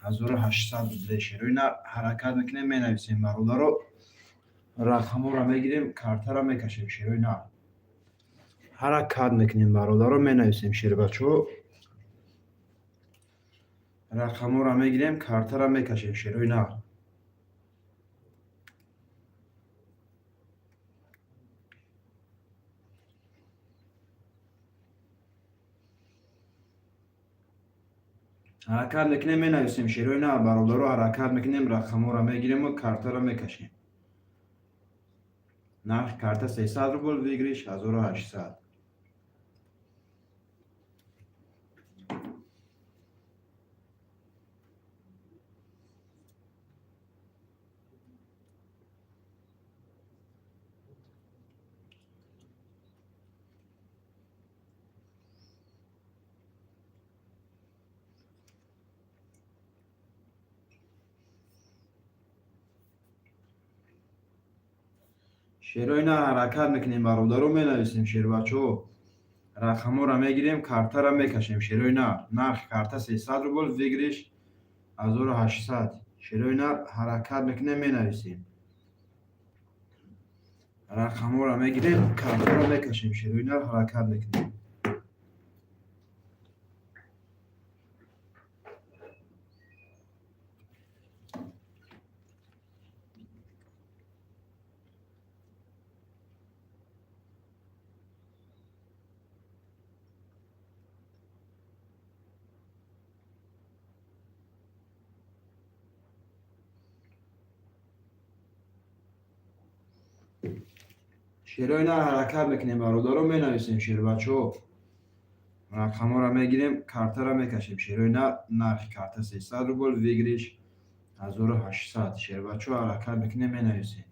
1800 بوده. شروع اینا حرکت میکنیم می نویسیم برادر رو. رقم رو میگیریم کارت رو میکشیم. شروع اینا حرکت میکنیم برادر رو می نویسیم. شیر بچو رقم رو میگیریم کارت رو میکشیم. شروع اینا حرکت میکنیم می نویسیم. شروع اینا برادر رو حرکت میکنیم رقم رو میگیریم و کارت رو میکشیم. نرخ کارت 300 روبل ویگریش 1800. شروع اینا حرکت میکنیم برادر رو می نویسیم. شیر بچو رقم رو میگیریم کارت رو میکشیم. شروع اینا نرخ کارت 300 روبل ویگریش 1800. شروع اینا حرکت میکنیم می نویسیم. رقم رو میگیریم کارت رو میکشیم. شروع اینا حرکت میکنیم. شروع اینا حرکت میکنیم برادر رو می نویسیم. شیر بچو رقم رو میگیریم کارت رو میکشیم. شروع اینا نرخ کارت 300 روبل ویگریش 1800. شیر بچو حرکت میکنیم می نویسیم.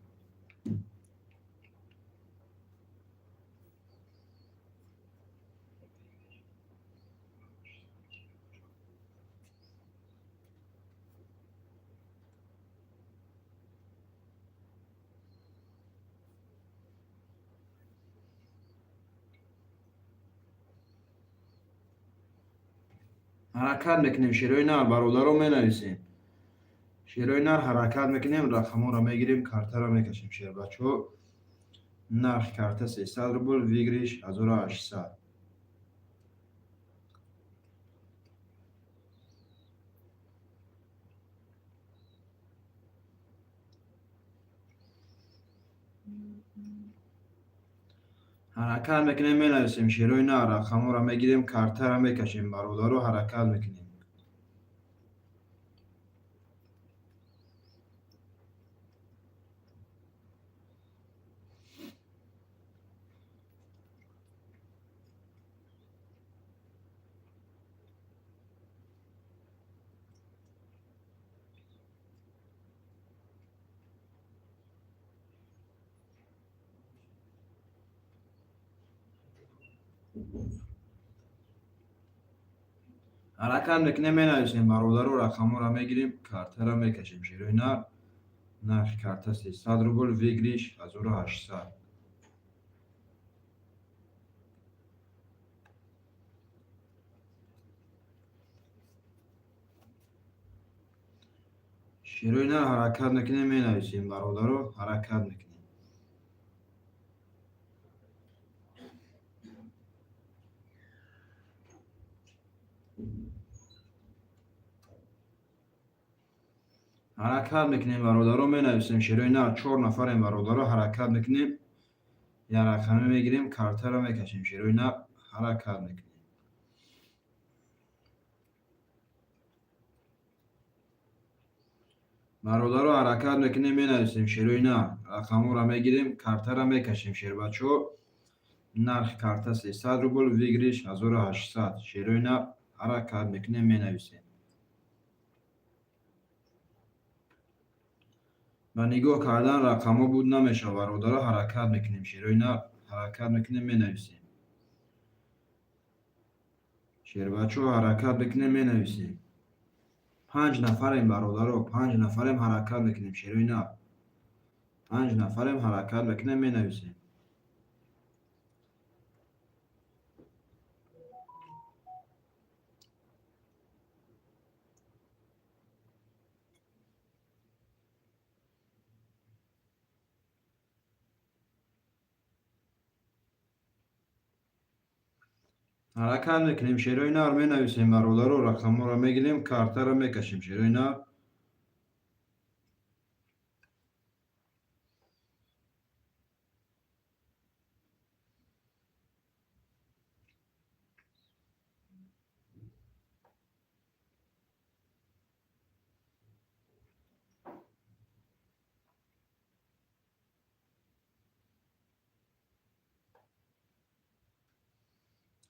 حرکت میکنیم. شروع اینا برادر رو می نویسیم. شروع اینا حرکت میکنیم رقم رو میگیریم کارت رو میکشیم. شیر بچو نرخ کارت 300 روبل ویگریش 1800. حرکت میکنیم می نویسیم. شروع اینا رقم رو میگیریم کارت رو میکشیم. برادر رو حرکت میکنیم. حرکت میکنیم می نویسیم. برادر رو رقم رو میگیریم کارت رو میکشیم. شروع اینا نرخ کارت 300 روبل ویگریش 1800. شروع اینا حرکت میکنیم می نویسیم. برادر رو حرکت میکنیم. حرکت میکنیم برادر رو می نویسیم. شروع اینا 4 نفریم. برادر رو حرکت میکنیم. یا رقم میگیریم کارت رو میکشیم. شروع اینا حرکت میکنیم. برادر رو حرکت میکنیم می نویسیم. شروع اینا رقم رو میگیریم کارت رو میکشیم. شیر بچو نرخ کارت 300 روبل ویگریش 1800. شروع اینا حرکت میکنیم می نویسیم. و نگاه کردن رقم بود نمیشه. برادر رو حرکت میکنیم. شروع اینا حرکت میکنیم می نویسیم. شیر بچو حرکت میکنیم می نویسیم. 5 نفریم برادر رو 5 نفریم حرکت میکنیم. شروع اینا 5 نفریم حرکت میکنیم می نویسیم. حرکت میکنیم شیروی نر می نویسیم برادر رو رقم رو میگیریم کارتا رو میکشیم شیروی نر.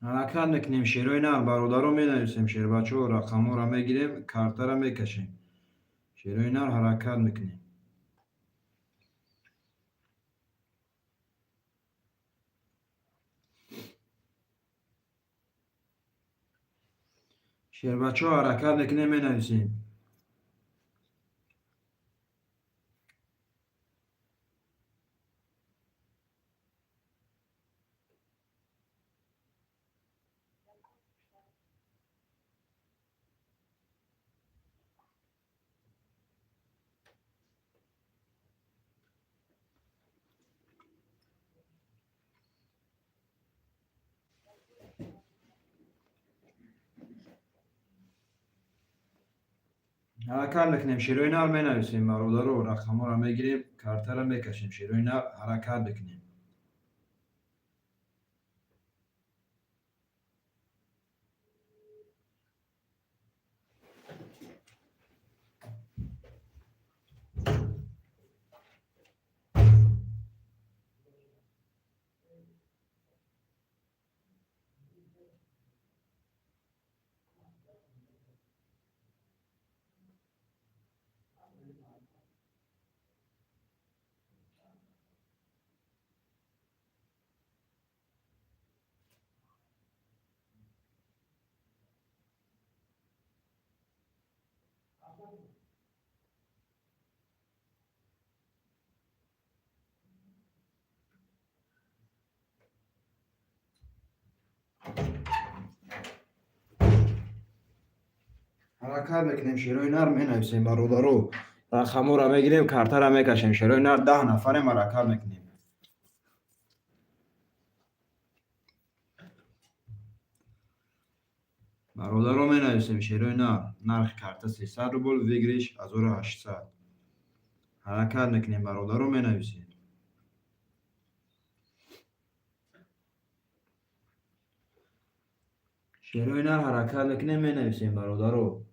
حرکت میکنیم شیروی نر برادر رو می نویسیم شیر بچه و رقم رو میگیریم کارتا رو میکشیم شیروی نر حرکت میکنیم. شیر بچه ها حرکت میکنیم می نویسیم. حرکت میکنیم شیروی نر می نویسیم برادر رو رقم رو میگیریم کارتا رو میکشیم شیروی نر حرکت میکنیم. حرکت میکنیم شیروی نر می نویسیم برادر رو رقم رو میگیریم کارتا رو میکشیم شیروی نر 10 نفریم حرکت میکنیم. برادر رو می نویسیم شیروی نر نرخ کارتا 300 روبل ویگریش 1800 حرکت میکنیم برادر رو می نویسیم. شیروی نر حرکت میکنیم می نویسیم برادر رو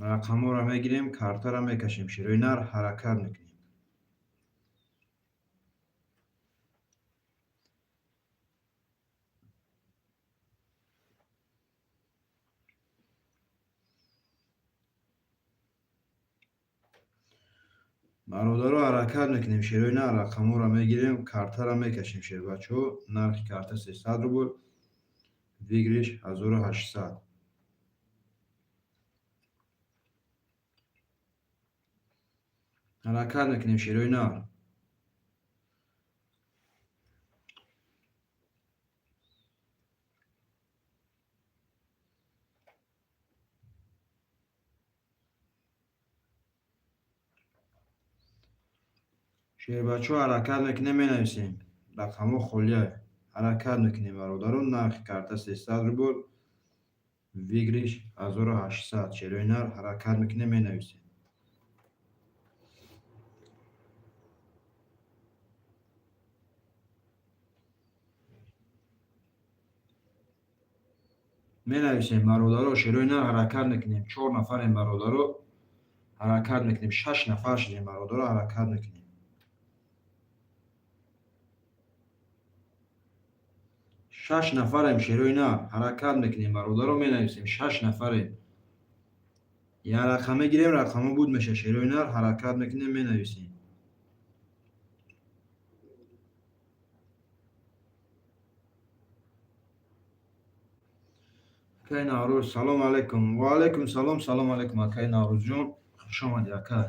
رقم رو میگیریم کارتا رو میکشیم شیروی نر حرکت میکنیم. برادر رو حرکت میکنیم شیروی نر رقم رو میگیریم کارتا رو میکشیم شیر بچه نرخ کارتا 300 روبل ویگریش 1800 حرکت میکنیم شیروی نر. شیر بچه حرکت میکنیم می نویسیم رقم خلیه حرکت میکنیم برادر رو نرخ کارتا 300 روبل ویگریش 1800 شیروی نر حرکت میکنیم می نویسیم. می نویسیم برادر رو شیروی نر حرکت میکنیم 4 نفریم برادر رو حرکت میکنیم 6 نفر شدیم برادر رو حرکت میکنیم. 6 نفریم شیروی نر حرکت میکنیم برادر رو می نویسیم 6 نفریم. یه رقم میگیریم رقم بود میشه شیروی نر حرکت میکنیم می نویسیم. اکای نوروز سلام علیکم و علیکم سلام سلام علیکم اکای نوروز جون خوش آمدی اکای.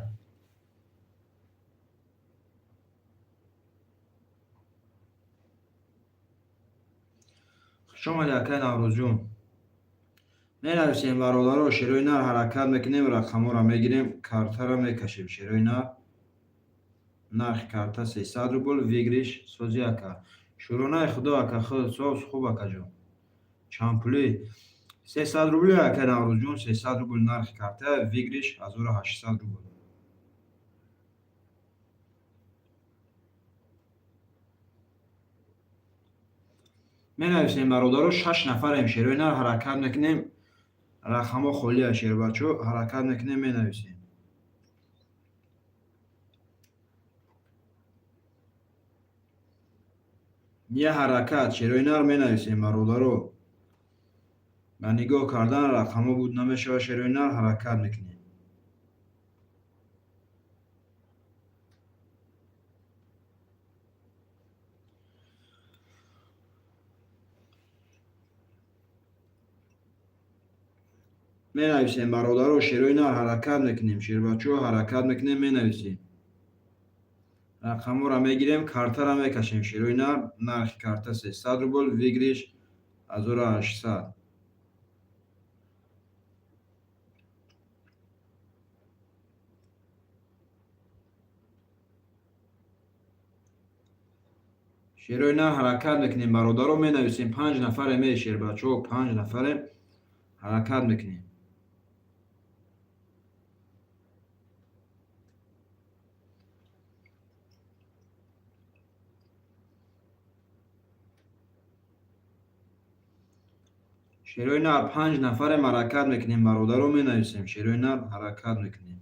خوش آمدی اکای نوروز جون. می نویسیم برادر رو شیروی نر حرکت میکنیم رقم رو میگیریم کارتا رو میکشیم شیروی نر نرخ کارتا 300 روبل ویگریش سوزی اکا شورانه خدا که خود ساز خوب کجا چامپلی 300 روبل که نوروز جون 300 روبل نرخ کرده ویگریش 1800 روبل می نویسیم برادرو 6 نفر همشیروی نر حرکت میکنیم رقم خالی شیر بچو حرکت میکنیم می نویسیم یه حرکت شیروی نر می نویسیم برادرو و نگاه کردن رقم بود نمیشه و شیروی نر حرکت میکنیم می نویسیم برادرو شیروی نر حرکت میکنیم شیر بچو حرکت میکنیم می نویسیم رقم را میگیریم کارتا را میکشیم شیروی نر نرخ کارتا 300 روبل ویگریش 1800 شیروی نر حرکت میکنیم برادرو می نویسیم 5 نفر می شیر بچو 5 نفر حرکت میکنیم شیروی نر 5 نفر حرکت میکنیم برادرو می نویسیم شیروی نر حرکت میکنیم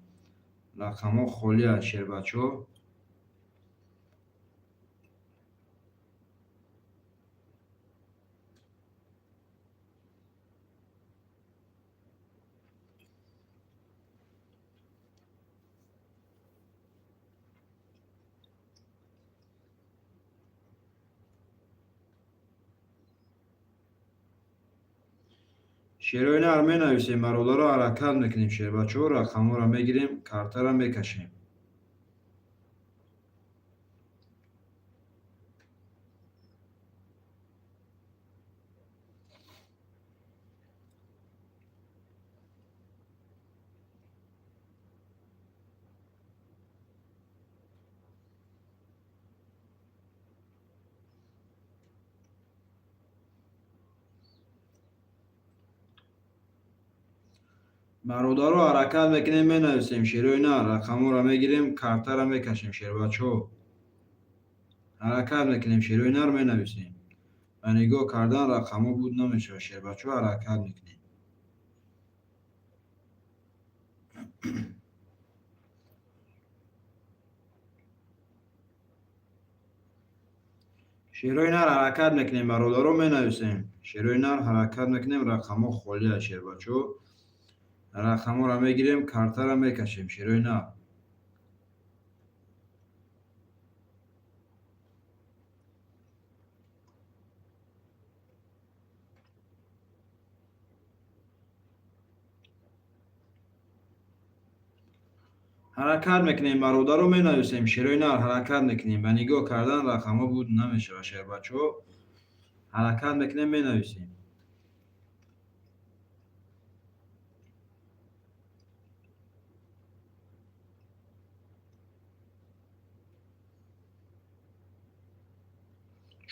رقم خالی از شیر بچو شیروی نر می نویسیم برادرو حرکت میکنیم شیر بچو رقم را میگیریم کارتا را میکشیم برادرو حرکت میکنیم می نویسیم شیروی نر رقم را میگیریم کارتا را میکشیم شیر بچو حرکت میکنیم شیروی نر می نویسیم و نگاه کردن رقم بود نمیشه شیر بچو حرکت میکنیم شیروی نر حرکت میکنیم برادرو می نویسیم شیروی نر حرکت میکنیم رقم خالی از شیر بچو رقم را میگیریم کارتا را میکشیم شیروی نر حرکت میکنیم برادرو می نویسیم شیروی نر حرکت میکنیم و نگاه کردن رقم بود نمیشه شیر بچو حرکت میکنیم می نویسیم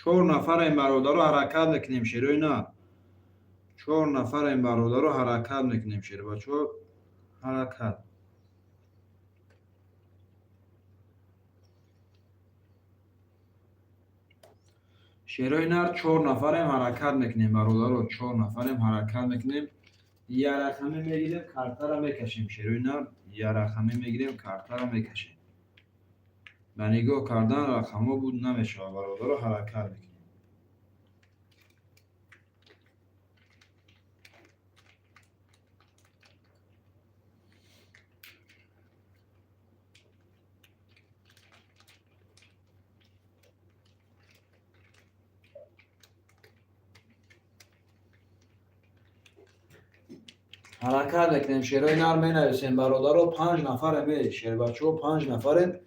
چهار نفر این برادرو حرکت میکنیم شیروی نر 4 نفر این برادرو حرکت میکنیم شیر بچو حرکت شیروی نر 4 نفریم حرکت میکنیم برادرو 4 نفریم حرکت میکنیم یه رقمی میگیریم کارتا را میکشیم شیروی نر یه رقمی میگیریم کارتا را میکشیم و نگاه کردن رقم بود نمیشه برادرو حرکت میکنیم حرکت میکنیم شیروی نر می نویسیم برادرو 5 نفر می شیر بچو 5 نفریم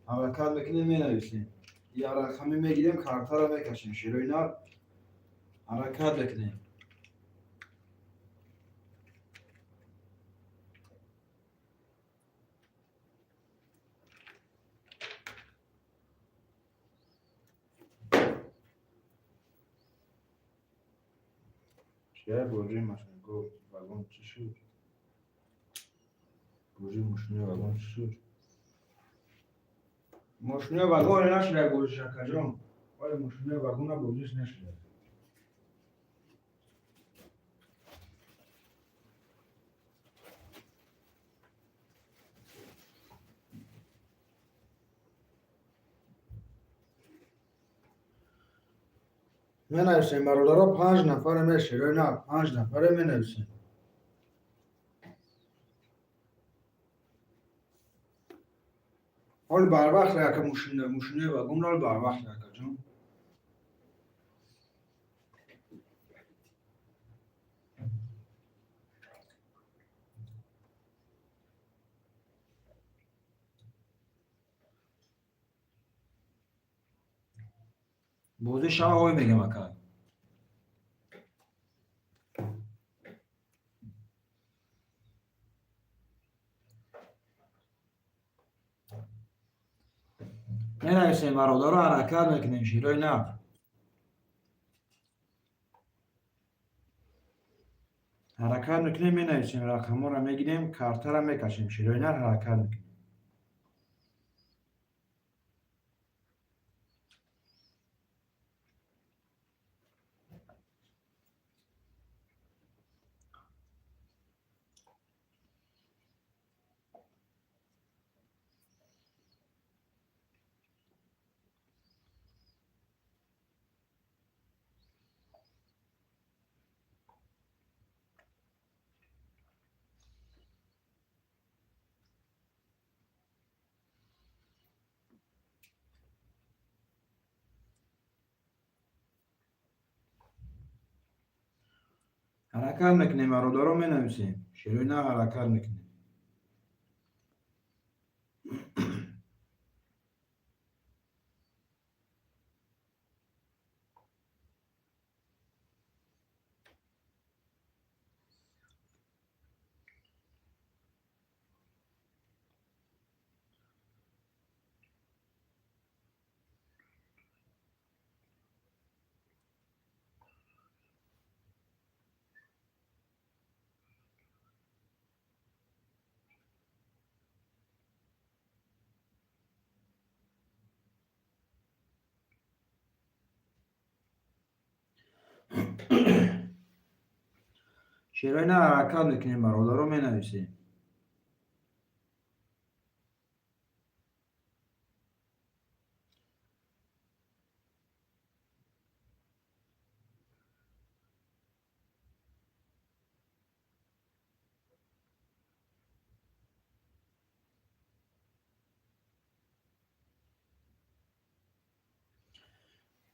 حرکت میکنیم می نویسیم یه رقمی میگیریم کارتا را میکشیم شیروی نر حرکت میکنیم چه بوجی ماشین گفت واگن چی شد؟ بوجی ماشین واگن چی شد؟ ماشین واگن نشده بوجی شکجان ولی ماشین واگن بوجیش نشده می نویسیم برادرها 5 نفر میشه نه 5 نفره می نویسیم حال بر وقت که ماشین واگن حال بر وقت جان بوزی شما های میگم اکا می نویسیم برادرها حرکت میکنیم شیرای نه حرکت میکنیم می نویسیم رقم ها را میگیریم کارتا را میکشیم شیرای نه حرکت میکنیم حرکت میکنیم برادرها می نویسیم شیرای نه حرکت میکنیم شیرای نه حرکت میکنیم برادرها می نویسیم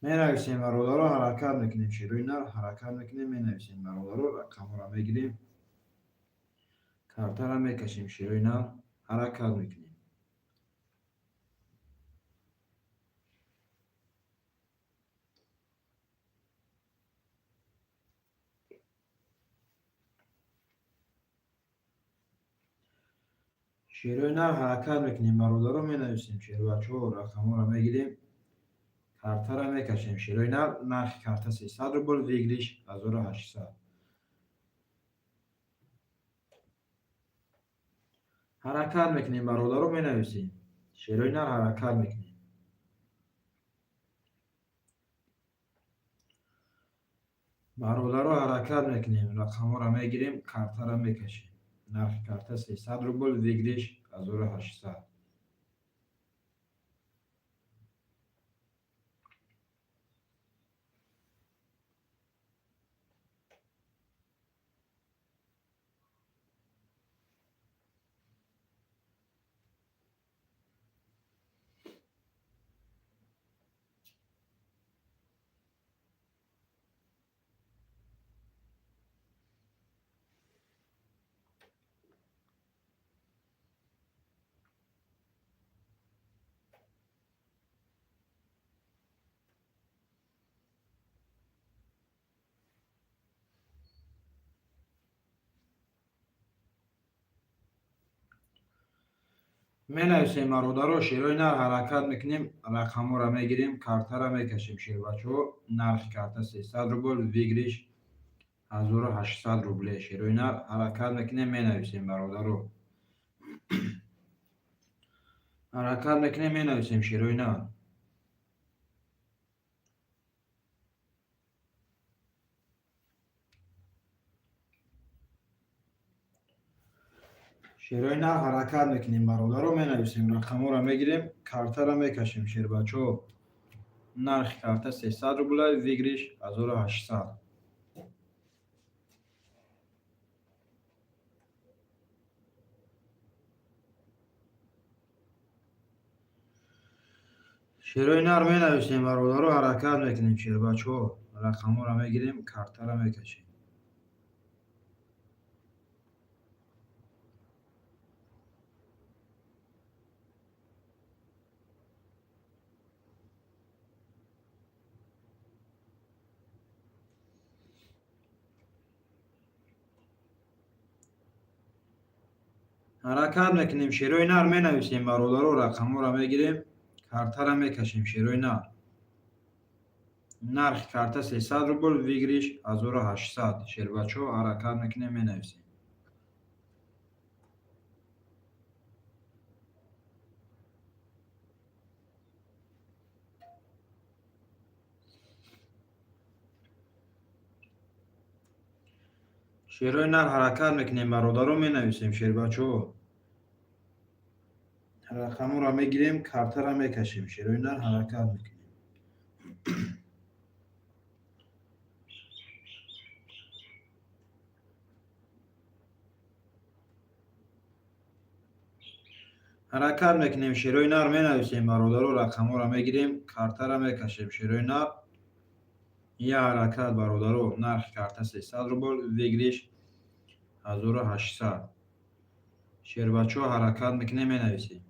می نویسیم برادرها حرکت میکنیم شیرای نه حرکت میکنیم می نویسیم برادرها رقم را میگیریم کارتا را میکشیم شیرای نه حرکت میکنیم شیرای نه حرکت میکنیم برادرها می نویسیم شیر بچه ها رقم ها را میگیریم کارتا را میکشیم شیرای نه نرخ کارتا 300 روبل ویگریش 1800 حرکت میکنیم برادرها می نویسیم شیرای نه حرکت میکنیم برادرها حرکت میکنیم رقم ها را میگیریم کارتا را میکشیم نرخ کارتا 300 روبل ویگریش 1800 می نویسیم برادرها شیرای نه حرکت میکنیم رقم ها را میگیریم کارتا را میکشیم شیر بچه ها نرخ کارتا 300 روبل ویگریش 1800 рубле. Широи нар ҳаракат мекунем, менависем бародаро. ҳаракат мекунем, менависем широи нар. широи нар ҳаракат мекунем бародаро, менависем. Рақамҳоро мегирем, картаро мекашем шербачаҳо. нархи карта 300 рубля, вигриш 1800. широи нар менависем бародаро, ҳаракат мекунем шербачаҳо. рақамҳоро мегирем, картаро мекашем. ҳаракат мекунем широи нар, менависем бародаро, рақамҳоро мегирем, картаро мекашем широи нар. нархи карта 300 рубл, вигриш 1800. шербачаҳо ҳаракат мекунем, менависем. широи нар ҳаракат мекунем бародаро, менависем шербачаҳо. рақамҳоро мегирем, картаро мекашем широи нар, ҳаракат мекунем. ҳаракат мекунем широи нар, менависем бародаро, рақамҳоро мегирем, картаро мекашем широи нар. я ҳаракат бародаро, нархи карта 300 рубл, вигриш 1800. шербачаҳо ҳаракат мекунем, менависем.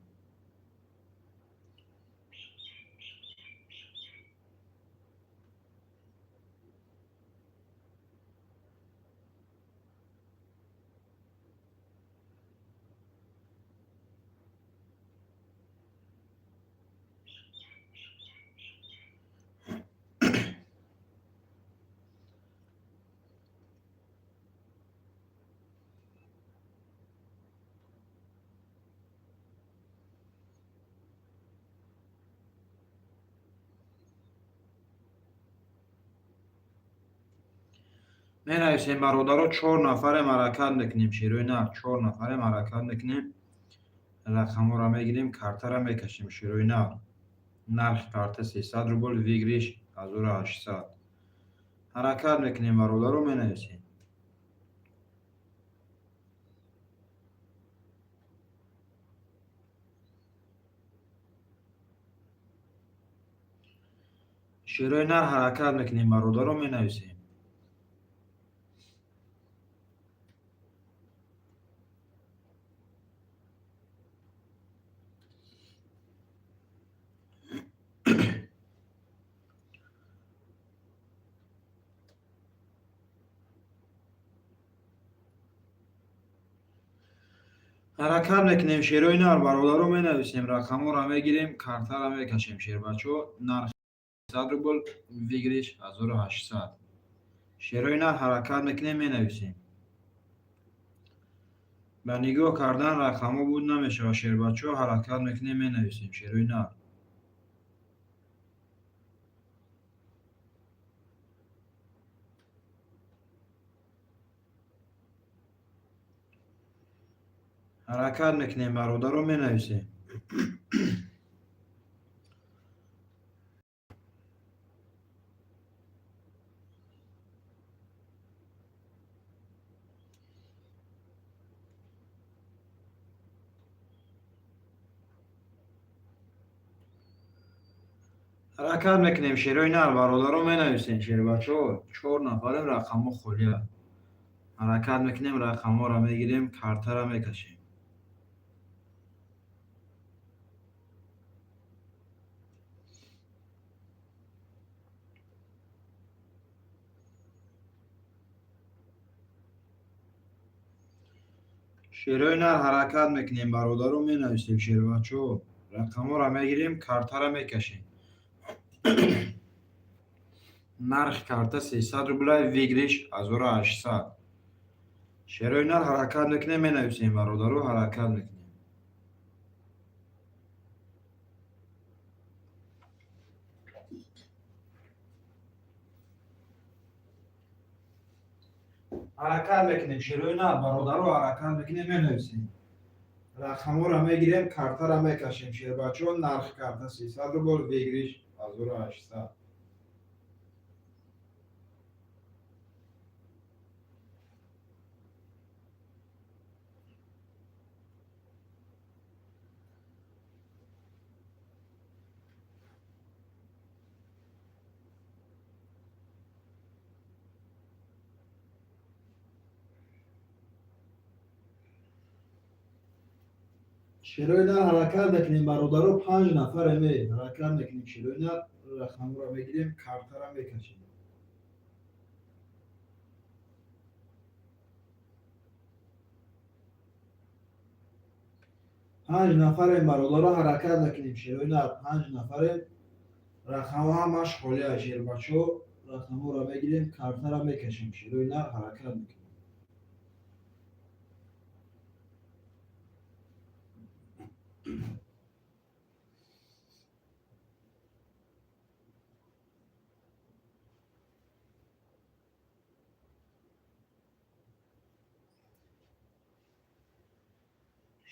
менависем бародаро, 4 нафарем ҳаракат мекунем широи нар. 4 нафарем ҳаракат мекунем. рақамҳоро мегирем, картаро мекашем широи нар. нархи карта 300 рубл, вигриш 1800. ҳаракат мекунем бародаро, менависем. широи нар ҳаракат мекунем бародаро, менависем. ҳаракат мекунем широи нар бародаро, менависем. рақамҳоро мегирем, картаро мекашем шербачаҳо. нархи 300 рубл, вигриш 1800. широи нар ҳаракат мекунем, менависем. ба нигоҳ кардан рақамҳо буд намешавад шербачаҳо. ҳаракат мекунем, менависем широи нар. ҳаракат мекунем бародаро, менависем. ҳаракат мекунем широи нар бародаро, менависем шербачаҳо. 4 нафарем, рақамҳо холия. ҳаракат мекунем, рақамҳоро мегирем, картаро мекашем. широи нар ҳаракат мекунем бародаро, менависем шербачаҳо. рақамҳоро мегирем, картаро мекашем. нарх карта 300 рубля вигриш 1800. шерои нар ҳаракат мекунем, менависем бародару ҳаракат мекунем. ҳаракат мекунем, шерои нар бародару ҳаракат мекунем, менависем. рақамҳоро мегирем, картаро мекашем. Шербачо нархи карта 300 рубл, вигриш 1800. шерои нар ҳаракат мекунем, бародару 5 нафараме ҳаракат мекунем. шерои нар рақамҳоро мегирем, картаро мекашем. 5 нафарем бародару ҳаракат мекунем. шерои нар 5 нафарем. рақамҳо ҳамаш холия. шербачо рақамҳоро мегирем, картаро мекашем. шерои нар ҳаракат мекунем.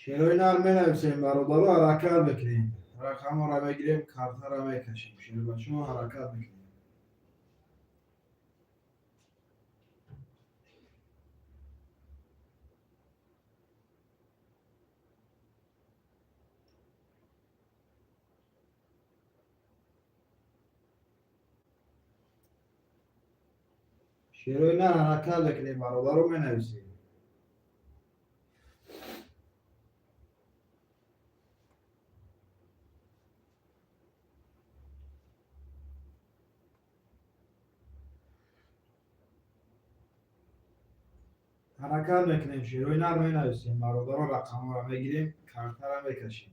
шерои нар менависем, бародару ҳаракат мекунем. рақамҳоро мегирем, картаро мекашем. шербачо ҳаракат мекунем. шерои нар ҳаракат мекунем, бародару менависем. ҳаракат мекунем, шерои нар менависем, бародару рақамҳоро мегирем, картаро мекашем.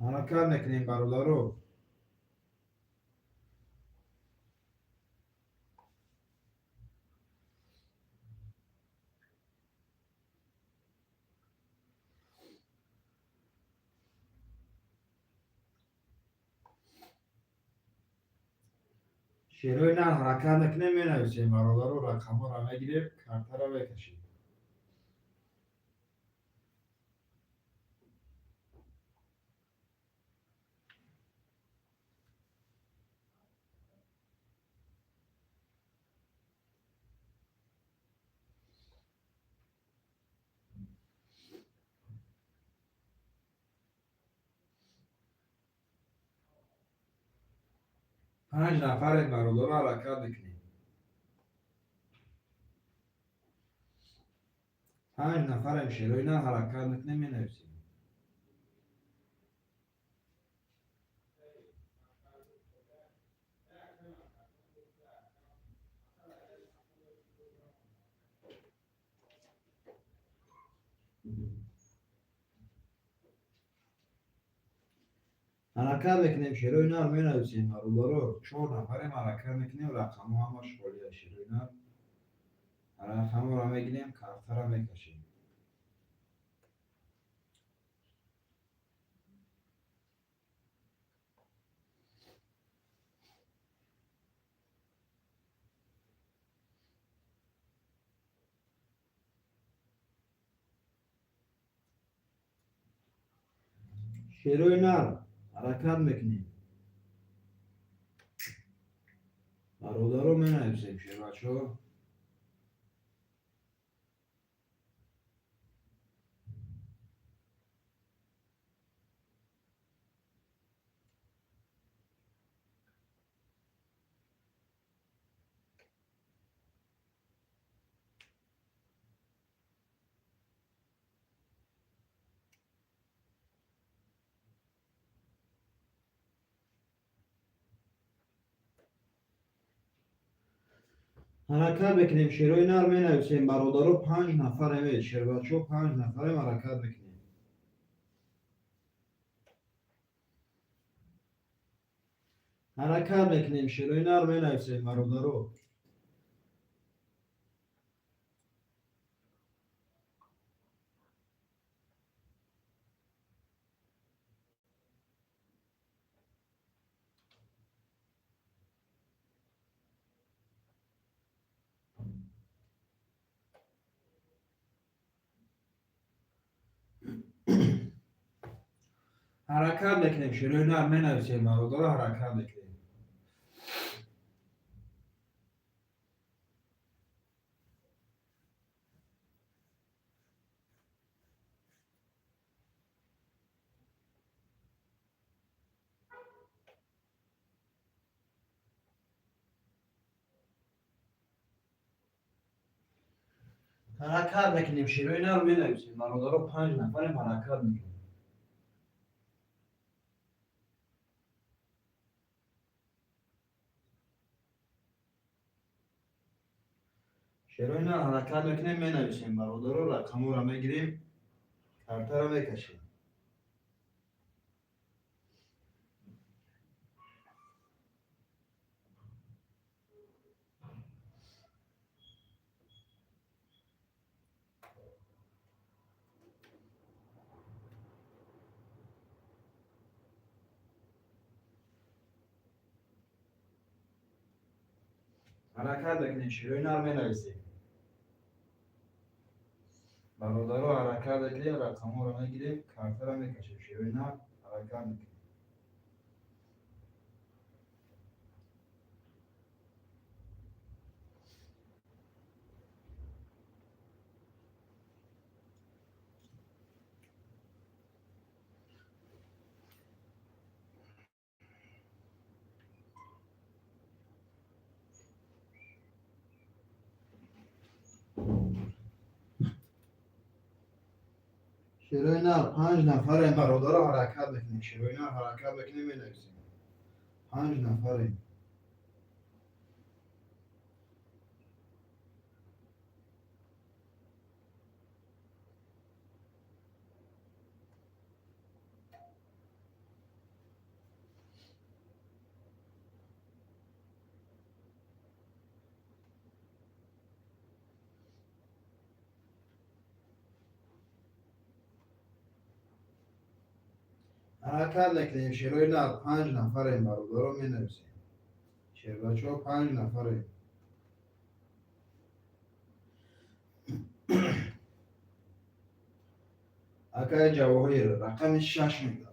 ҳаракат мекунем, бародару. шерои нар ҳаракат мекунем, менависем, бародару рақамҳоро мегирем, картаро мекашем. پنج نفریم برادر حرکت میکنیم. 5 نفریم شیروی نه حرکت میکنیم می نویسیم. حرکت میکنیم شیروی نه می نویسیم. برادر 4 نفریم حرکت میکنیم. رقم ها همش خالیه. شیروی نه رقم رو میگیریم، کارت رو میکشیم. شیروی نر حرکت میکنیم. برادر رو می نویسیم. شیر بچه ها حرکت بکنیم شیروی نر می نویسیم برادرو 5 نفریم شیر بچه 5 نفریم حرکت بکنیم حرکت بکنیم شیروی نر می نویسیم برادرو حرکت بکنیم شیروی نر می نویسیم برادرو حرکت بکنیم حرکت بکنیم شیروی نر می نویسیم برادرو 5 نفریم حرکت میکنیم شیروی نر حرکت بکنیم می نویسیم برادرو رقمو را میگیریم کارتا را میکشیم حرکت بکنیم شیروی نر می نویسیم برادرو حرکت بکنیم رقمو را میگیریم کارتا را میکشیم شیروی نر حرکت میکنیم شیروی نر 5 نفریم برادرو حرکت بکنیم شیروی نر حرکت بکنیم می نویسیم 5 نفریم حرکت نکنیم شیروی نر 5 نفریم برادرو می نویسیم شیر بچه 5 نفریم اکای جواهیر رقم 6 میدم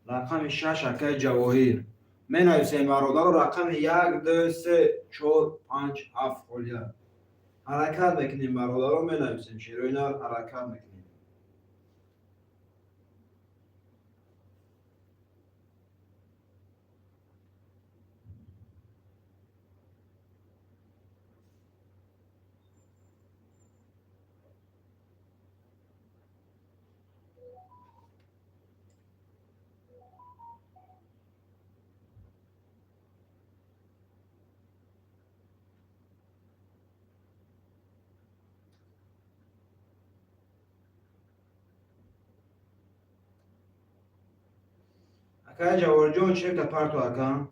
رقم 6 اکای جواهیر می نویسیم برادرو رقم 1 2 3 4 5 7 خولیا حرکت بکنیم برادرو می نویسیم شیروی نر حرکت میکنیم اکای جواهر جون چه پرتو اکا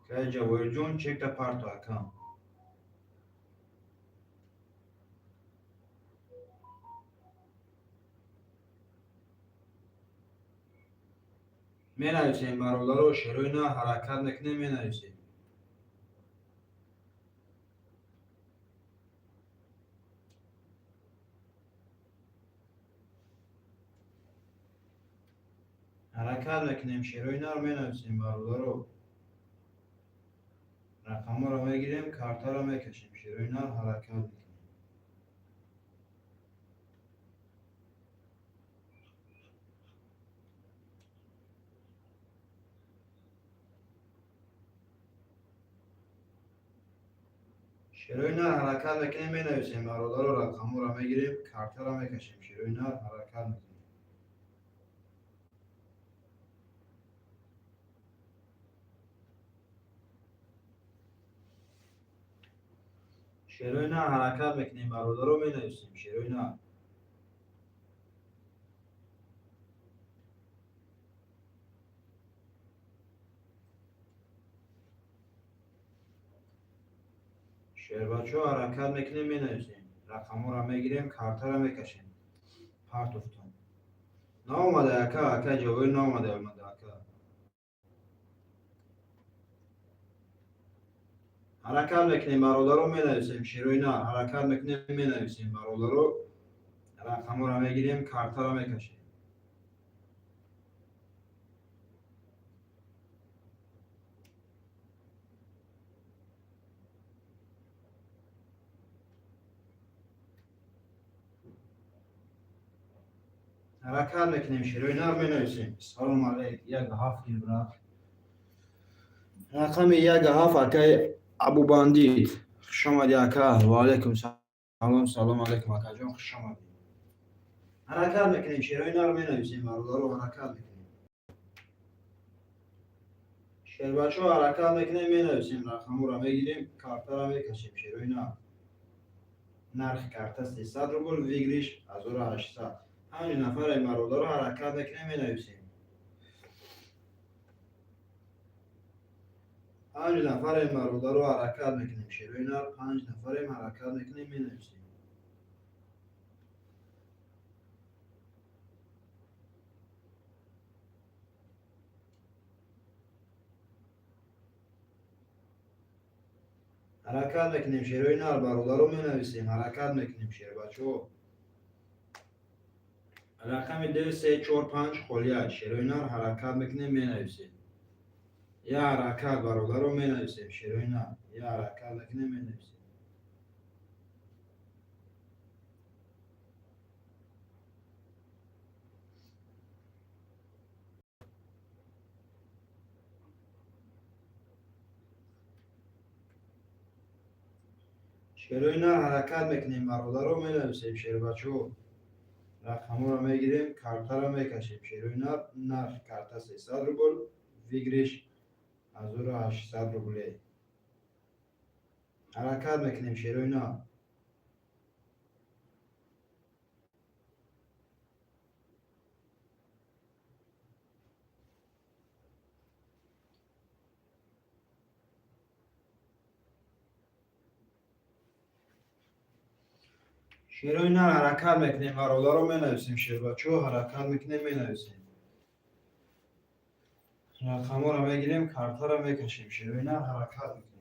اکای جواهر جون چه پرتو اکا می نویسیم برادرو شیروی نر حرکت نکنیم می نویسیم حرکت نکنیم شیروی نر می نویسیم برادرو رقم رو میگیریم کارتا رو میکشیم شیروی نر حرکت میکنیم شروع نر حرکت میکنیم می نویسیم برادر رو رقم رو میگیریم کارت رو میکشیم شروع نر حرکت میکنیم شروع نر حرکت میکنیم برادر رو می نویسیم شروع نر شیر بچه ها حرکت میکنیم می نویسیم رقم رو میگیریم کارت رو میکشیم پارت افتون نامده اکا جویل نامده آمده اکا حرکت میکنیم برادر رو می نویسیم شروع نر حرکت میکنیم می نویسیم برادر رو رقم رو میگیریم کارت رو میکشیم حرکت میکنیم شروع نر می نویسیم سلام علیک یک هفت برا رقم یک هفت اکای ابو باندید خوش آمدی اکا و علیکم سلام علیکم اکا جان خوش آمدی حرکت میکنیم شیروی نر می نویسیم برادر رو حرکت میکنیم شیر بچه ها حرکت میکنیم می نویسیم رقم رو میگیریم کارت رو میکشیم شیروی نر نرخ کارت 300 روبل ویگریش 1800 همین نفر این برادر رو حرکت میکنیم می نویسیم پنج نفر این برادر رو حرکت میکنیم شیروی نر 5 نفر این حرکت میکنیم می نویسیم حرکت میکنیم شیروی نر برادر رو می نویسیم حرکت میکنیم شیر بچه ها رقم 2345 خلیه شیروی نر حرکت میکنیم می نویسیم یا حرکت برادر رو می نویسیم شیروی نر یا حرکت میکنیم می نویسیم شیروی نر حرکت میکنیم برادر رو می نویسیم شیر بچه ها رقم رو میگیریم کارت رو میکشیم شیروی نر نرخ کارت 300 روبل ویگریش 1800 روبله حرکت میکنیم شیروی نر شیروی نر حرکت میکنیم برادر رو می نویسیم شیر بچه ها حرکت میکنیم می نویسیم رقم رو میگیریم کارت رو میکشیم شیروی نر حرکت میکنیم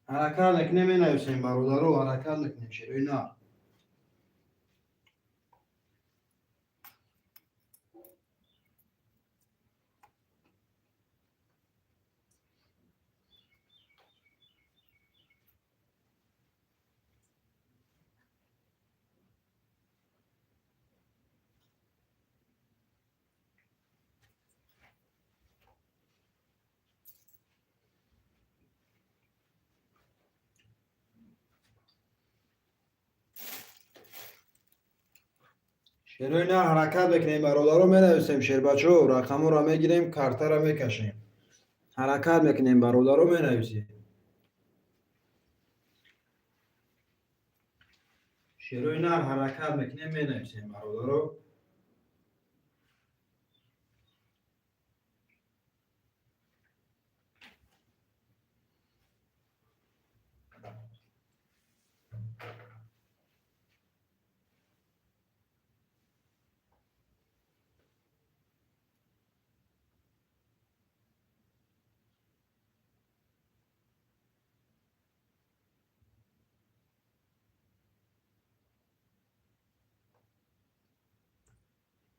حرکت میکنیم می نویسیم برادر رو حرکت میکنیم شیروی نر شیروی نر حرکت میکنیم برادر رو می نویسیم شیر بچه ها رقم رو میگیریم کارت رو میکشیم حرکت میکنیم برادر رو می نویسیم شیروی نر حرکت میکنیم می نویسیم برادر رو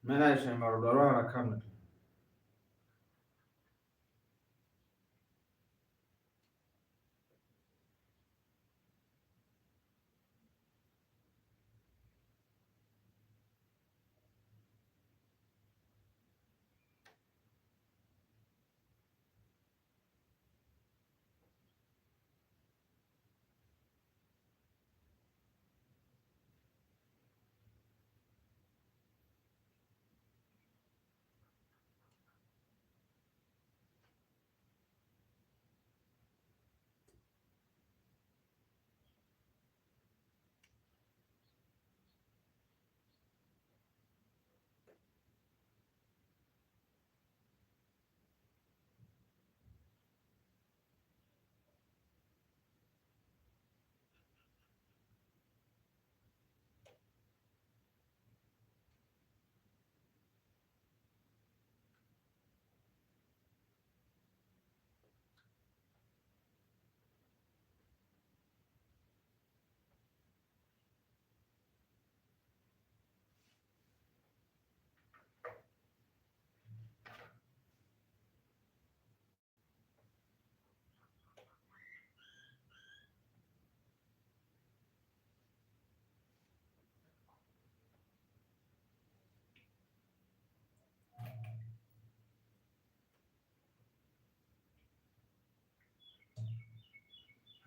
من نویسیم برادر حرکت میکنیم.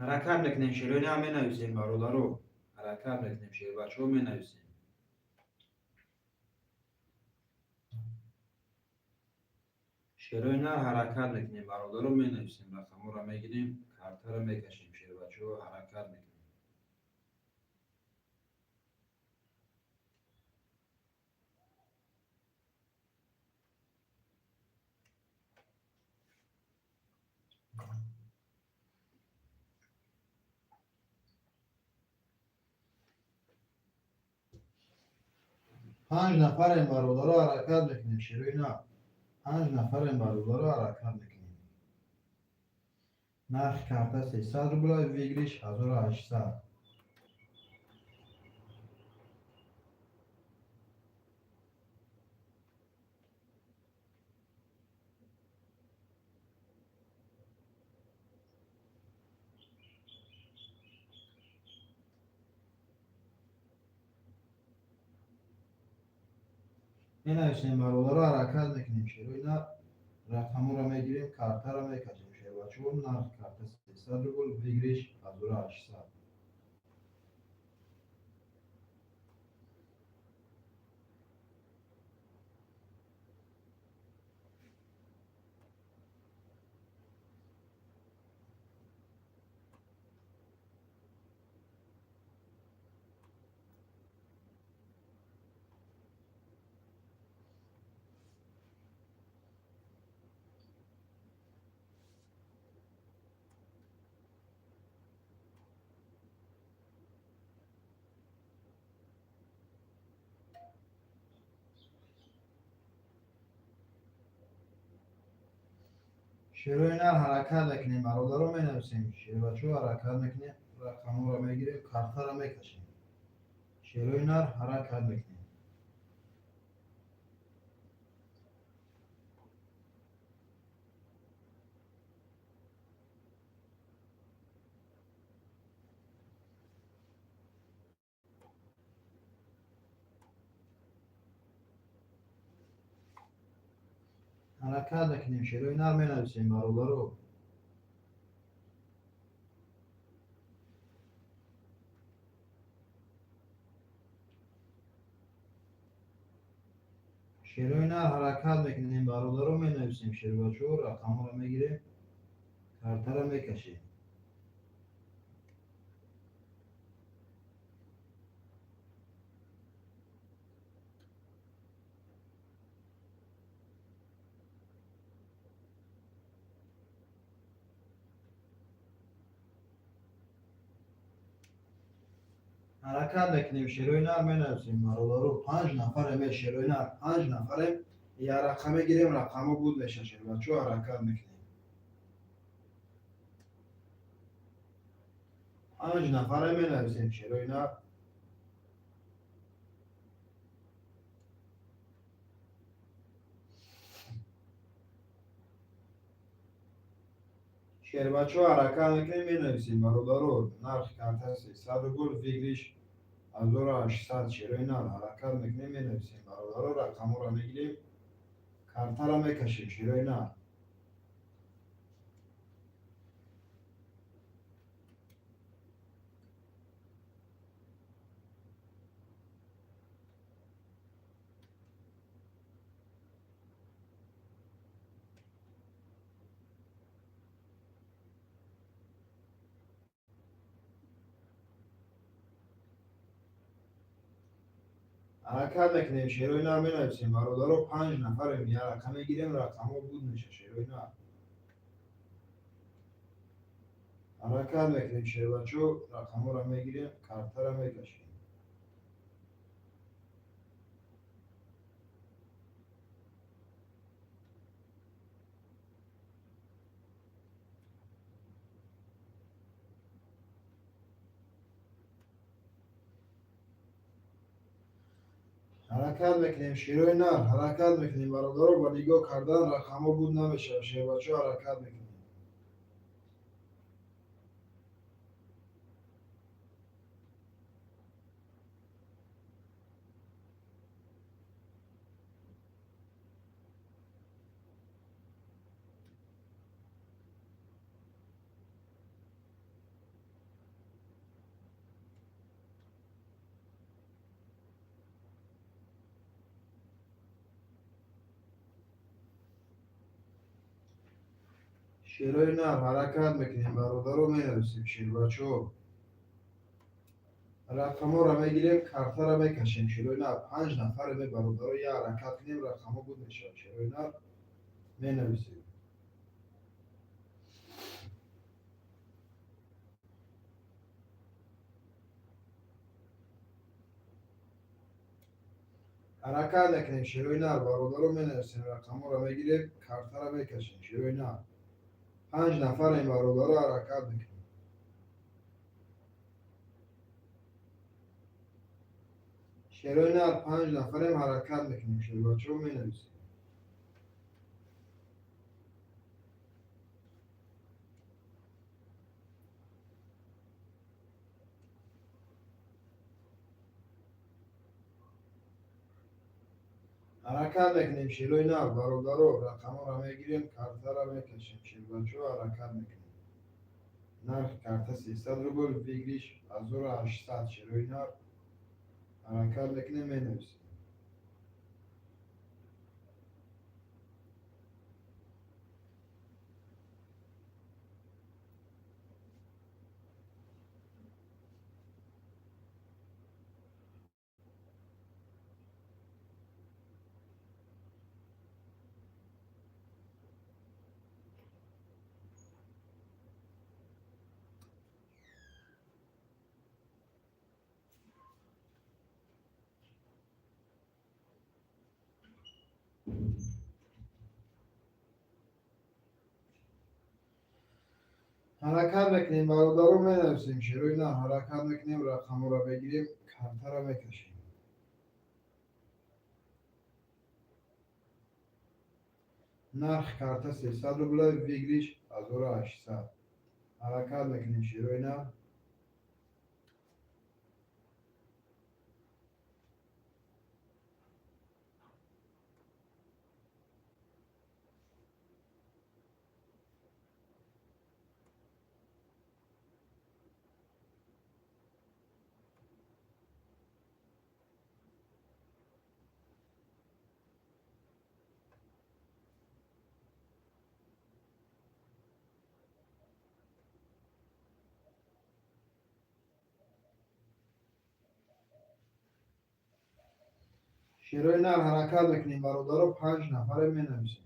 حرکت میکنیم شیرونی هم می نویسیم برادرو. حرکت میکنیم شیر بچه ها می نویسیم. شیرونی حرکت میکنیم برادرو می نویسیم. رقم را میگیریم کارتا را میکشیم شیر بچه ها حرکت میکنیم. پنج نفر این برادر حرکت میکنیم شیرونی. پنج نفر این برادر حرکت میکنیم. نرخ کارتا 300 روبل ویگریش 1800. می نویسیم برادر حرکت میکنیم شیرونی. رقم را میگیریم کارتا را میکشیم شیر بچه ها. نرخ کارتا 300 روبل ویگریش 1800. شیروی نر حرکت میکنیم برادر رو می نویسیم. شیر بچه ها حرکت میکنیم. رقم رو میگیریم کارتا رو میکشیم. شیروی نر حرکت میکنیم. حرکت میکنیم شیروی نر می نویسیم برادر رو. شیروی نر حرکت میکنیم برادر رو می نویسیم. شیر بچه ها رقم رو میگیریم کارتا رو میکشیم. حرکت میکنیم شیروی نر می نویسیم برادر رو. 5 نفر می شیروی نر 5 نفر یه رقم میگیریم. رقم بود میشه شیر بچه ها حرکت میکنیم. 5 نفر می نویسیم شیروی نر. شربچه ها حرکت میکنیم می نویسیم برادرو نرخ کارت 300 روبل فکرش 1800 شیروی نر حرکت میکنیم می نویسیم برادرو رقم را میگیریم کارت را میکشیم شیروی نر حرکت میکنیم شیروی نر می نویسیم برادرو 5 نفریم یه رقم میگیریم رقم ها بود میشه شیروی نر حرکت میکنیم شیروچه رقم را میگیریم کارت را میکشیم حرکت میکنیم شیروی نر حرکت میکنیم برادرو با نگاه کردن رقم ها بود نمیشه شیروچه حرکت میکنیم شیروی نر حرکت میکنیم برادرو می نویسیم شیروچه رقم ها را میگیریم کارت را میکشیم شیروی نر 5 نفر می برادرو یه حرکت کنیم رقم ها بود میشه شیروی نر می نویسیم حرکت میکنیم شیروی نر برادرو می نویسیم رقم ها را میگیریم کارت را میکشیم شیروی نر 5 نفر این برادرو حرکت میکنیم شیروی نر 5 نفریم حرکت میکنیم شیروچه می نویسیم حرکت میکنیم شیروی نر برادرو رقم ها را میگیریم کارت را میکشیم شیروچه حرکت میکنیم نرخ کارت 300 روبل بگیریش 1800 شیروی نر حرکت میکنیم می نویسیم حرکت میکنیم برادرو می نویسیم شیروی نر حرکت میکنیم رقم را بگیریم کارت را میکشیم نرخ کارت 300 روبل بگیریش 1800 حرکت میکنیم شیروی نر شیروی نر حرکت میکنیم برادرو 5 نفر می نویسیم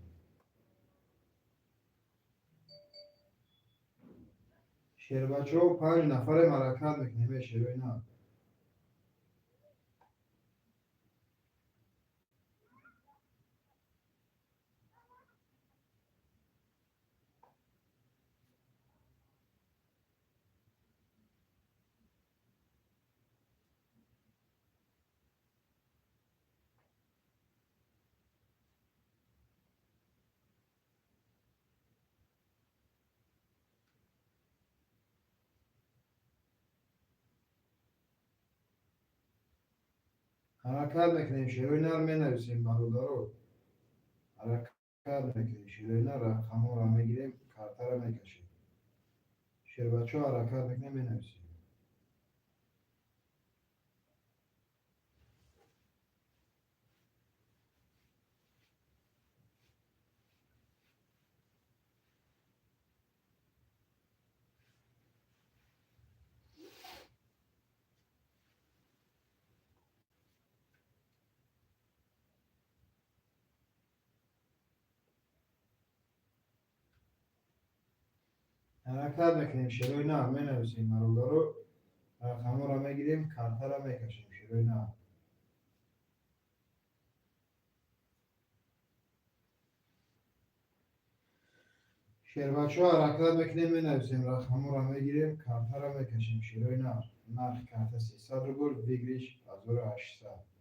شیروچه 5 نفر حرکت میکنیم شیروی نر حرکت میکنیم شیروی نر می نویسیم برادرو. حرکت میکنیم شیروی نر رقم را میگیریم کارتا را میکشیم. شیر بچه ها حرکت میکنیم می نویسیم. حرکت میکنیم شیروی نر می نویسیم برادرو. رقم را میگیریم کارتا را میکشیم شیروی نر. شیر بچه ها حرکت میکنیم می نویسیم رقم را میگیریم کارتا را میکشیم شیروی نر. نرخ کارت 300 روبل ویگریش 1800.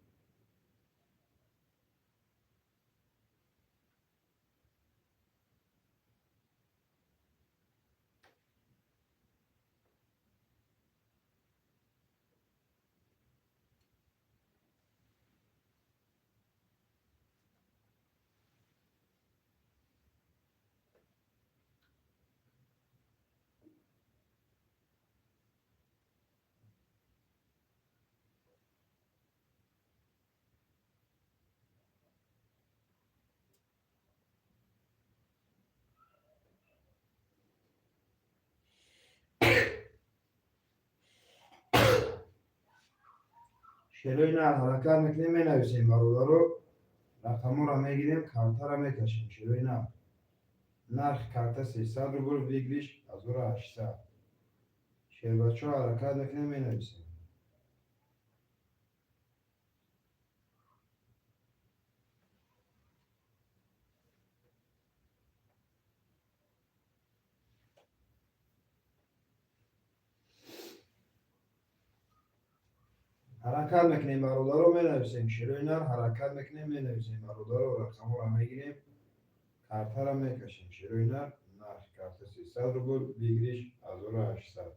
شیروی نر حرکت میکنیم می نویسیم برادرو. رقم را میگیریم کارتا را میکشیم شیروی نر. نرخ کارت 300 روبل ویگریش 1800. شیر بچه ها حرکت میکنیم می نویسیم. حرکت میکنیم برادرو می نویسیم شیروی نر. حرکت میکنیم می نویسیم برادرو. رقم را میگیریم کارتا را میکشیم شیروی نر. نرخ کارت 300 روبل ویگریش 1800.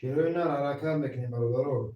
شیروی نر حرکت میکنیم برادرو.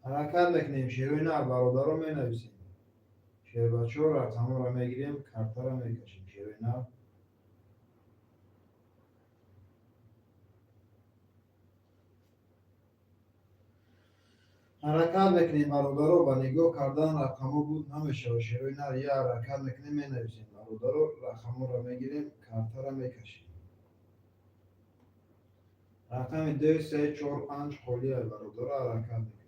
حرکت میکنیم شیروی نر برادرو می نویسیم. شیر بچه ها رقم را میگیریم کارتا را میکشیم شیروی نر. حرکت میکنیم برادرو. با نگاه کردن رقم بود نمیشه. شیروی نر یه حرکت میکنیم می نویسیم برادرو. رقم را میگیریم کارتا را میکشیم. رقم 2 3 4 5 خالی های برادرو حرکت میکنیم.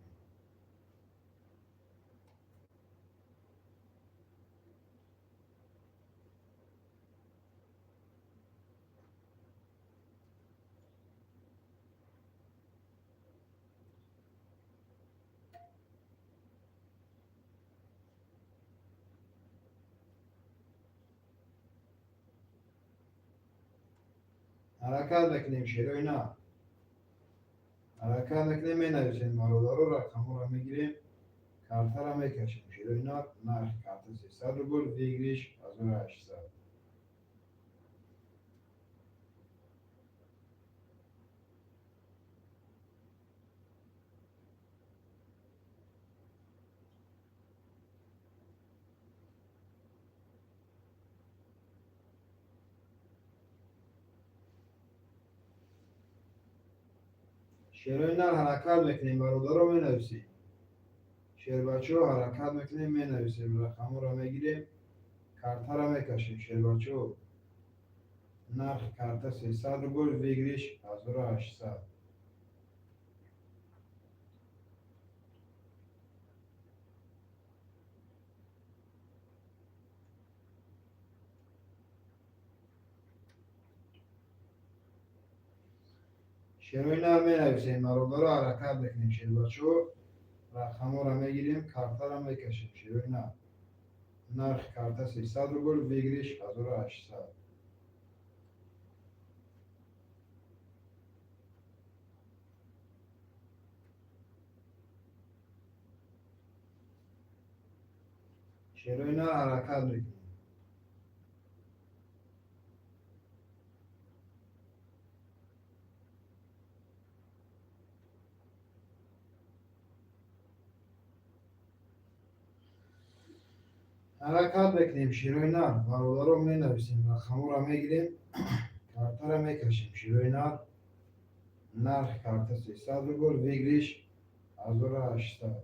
حرکت میکنیم شیروی نر. حرکت میکنیم می نویسیم برادرو. رقم را میگیریم کارتا را میکشیم شیروی نر. نرخ کارت 300 روبل ویگریش 1800. شیروی نر حرکت میکنیم برادر رو می نویسیم. شیر بچه ها حرکت میکنیم می نویسیم. رقم رو میگیریم کارت رو میکشیم. شیر بچه ها نرخ کارت 300 روبل ویگریش 1800. شیروی نر می نویسیم برادر رو حرکت میکنیم. شیر بچه ها رقم رو میگیریم کارت رو میکشیم. شیروی نر نرخ کارت 300 روبل ویگریش 1800. شیروی نر حرکت میکنیم. حرکت بکنیم. شیروی نر برادر رو می نویسیم. رقم رو میگیریم کارت رو میکشیم. شیروی نر نرخ کارت 300 روبل ویگریش 1800.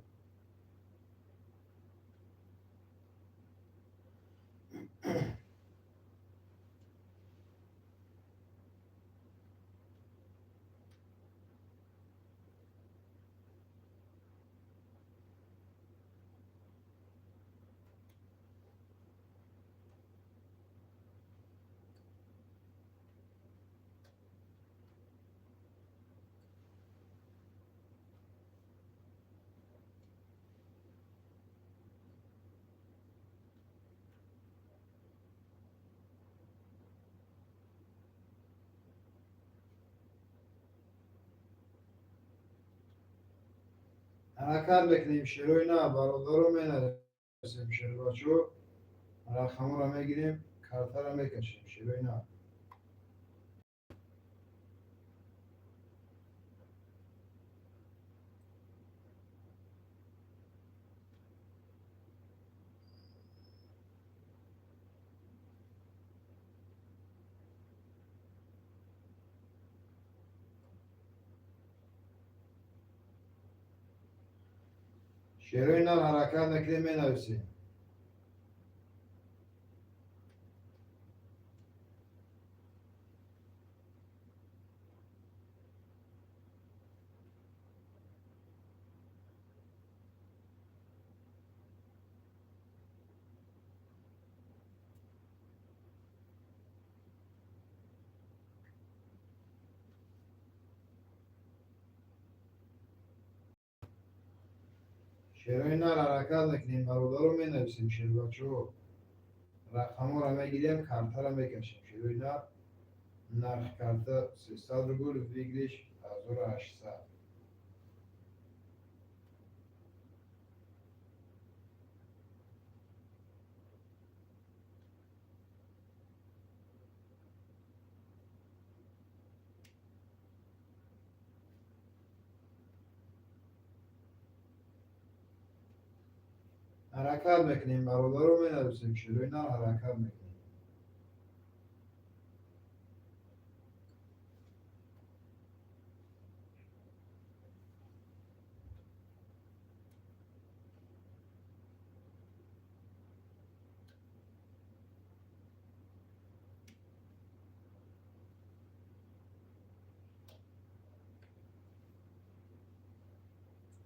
حرکت بکنیم. شیروی نر برادر رو می نویسیم. شیر بچه رقم رو میگیریم کارت رو میکشیم. شیروی نر شیروی نر حرکت میکنیم می نویسیم. شیروی نر حرکت میکنیم برادر رو می نویسیم. شیر بچه رقم رو میگیریم کارت رو میکشیم. شیروی نر نرخ کارت 300 روبل ویگریش 1800. حرکت میکنیم برادر رو می نویسیم. شیروی نر حرکت میکنیم.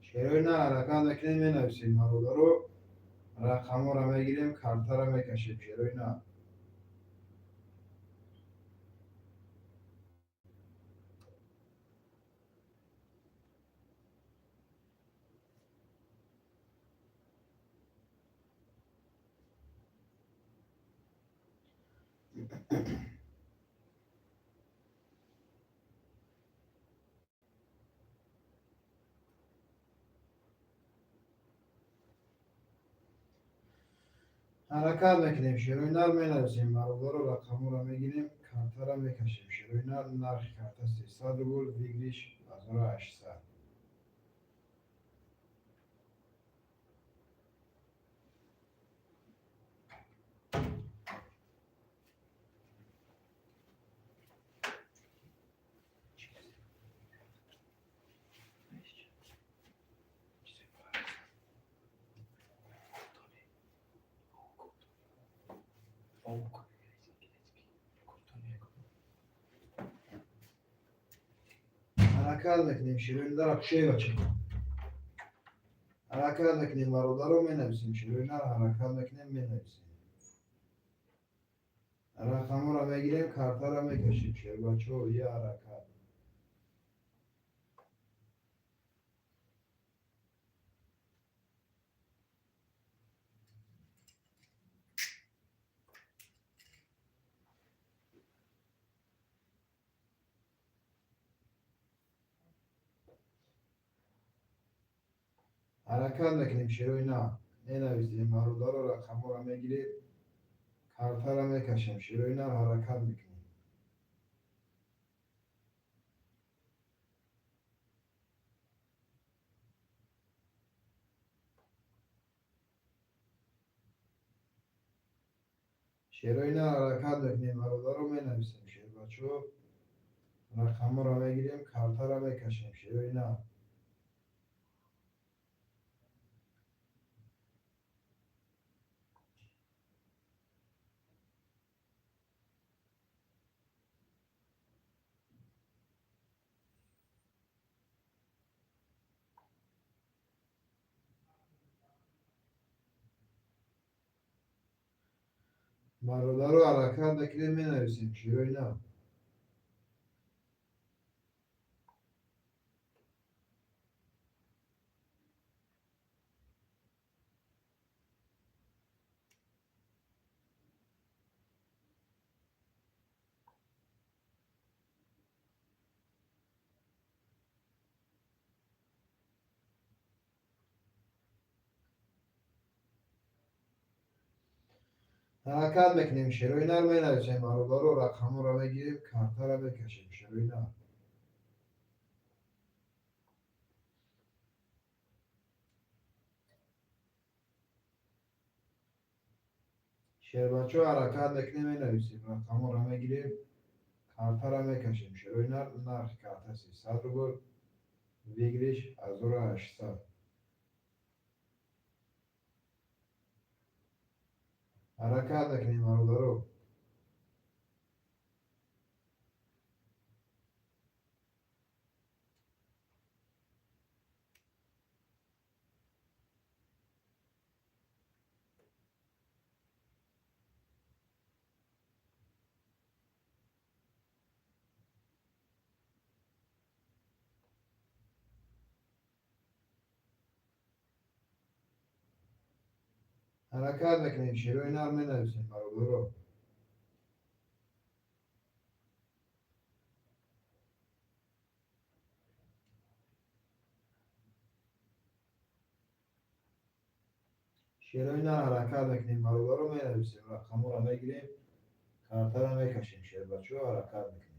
شیروی نر حرکت میکنیم می نویسیم. برادر رو رقم رو میگیریم کارت رو میکشیم. شیروی نر حرکت میکنیم. شیروی نر می نویسیم. برادر رو رقم رو میگیریم کارت رو میکشیم. شیروی نر نرخ کارت 300 روبل ویگریش 1800. حرکت میکنیم شیروین در پشه بچه حرکت میکنیم برادر رو می نویسیم شیروین در حرکت میکنیم می نویسیم رقم رو میگیریم کارتا رو میکشیم شیر بچه یه حرکت حرکت میکنیم شیروین می نویسیم برادر رو رقم رو میگیریم کارتا رو میکشیم شیروین حرکت میکنیم شیروین حرکت میکنیم برادر رو می نویسیم شیر بچه رقم رو میگیریم کارتا رو میکشیم شیروین برادر رو حرکت میکنیم می نویسیم شیروین حرکت میکنیم شیروین رو می نویسیم برادر رو رقم رو میگیریم کارتا رو میکشیم شیروین شیر بچه حرکت میکنیم می نویسیم رقم رو میگیریم کارتا رو میکشیم شیروین نرخ کارتا 300 روبل ویگریش 1800 حرکت میکنیم برادر رو حرکت میکنیم شیروین رو می نویسیم برادر رو شیروین حرکت میکنیم برادر رو می نویسیم رقم رو میگیریم کارتا رو میکشیم شیر بچه حرکت میکنیم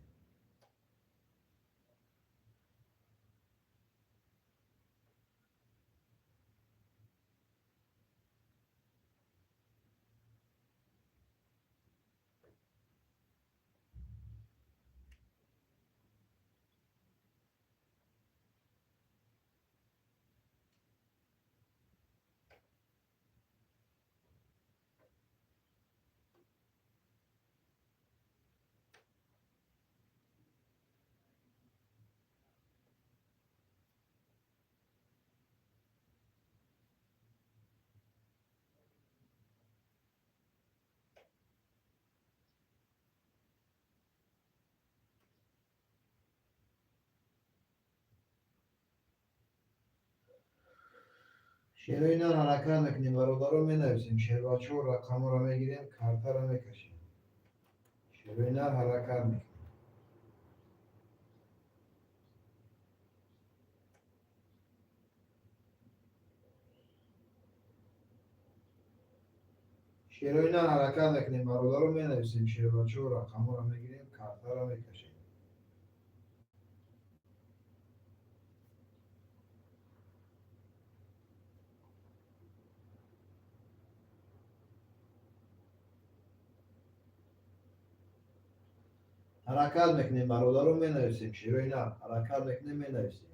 شیروین حرکت میکنیم برادر رو می نویسیم شیر بچه رقم رو میگیریم کارتا رو میکشیم شیروین حرکت میکنیم شیروین حرکت میکنیم برادر رو می نویسیم شیر بچه رقم رو میگیریم کارتا رو میکشیم حرکت میکنیم برادر رو می نویسیم شیروین حرکت میکنیم می نویسیم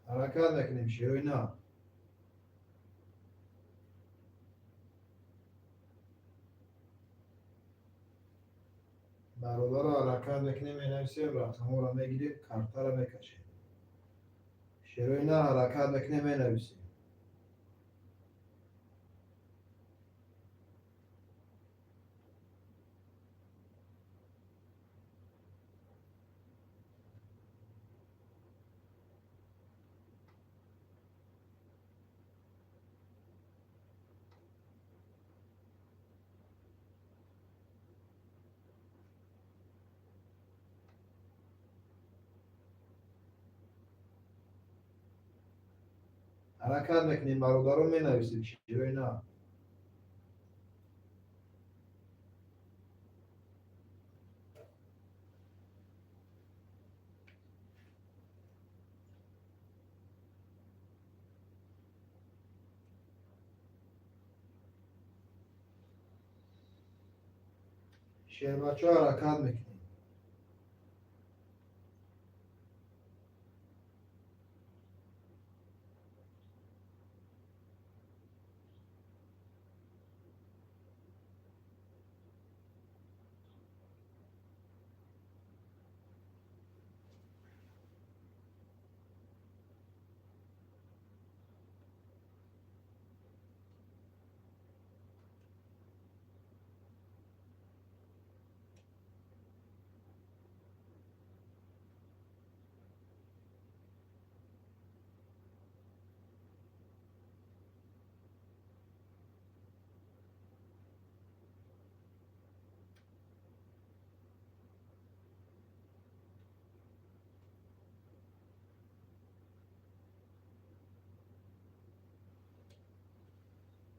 حرکت نکنیم شیروی نه. برادر رو حرکت نکنیم می نویسیم رقم رو میگیریم کارتا رو میکشیم. شیروی نه حرکت نکنیم می نویسیم. حرکت نکنیم برادر رو می نویسیم شیروی نه. شیر بچه ها حرکت میکنیم.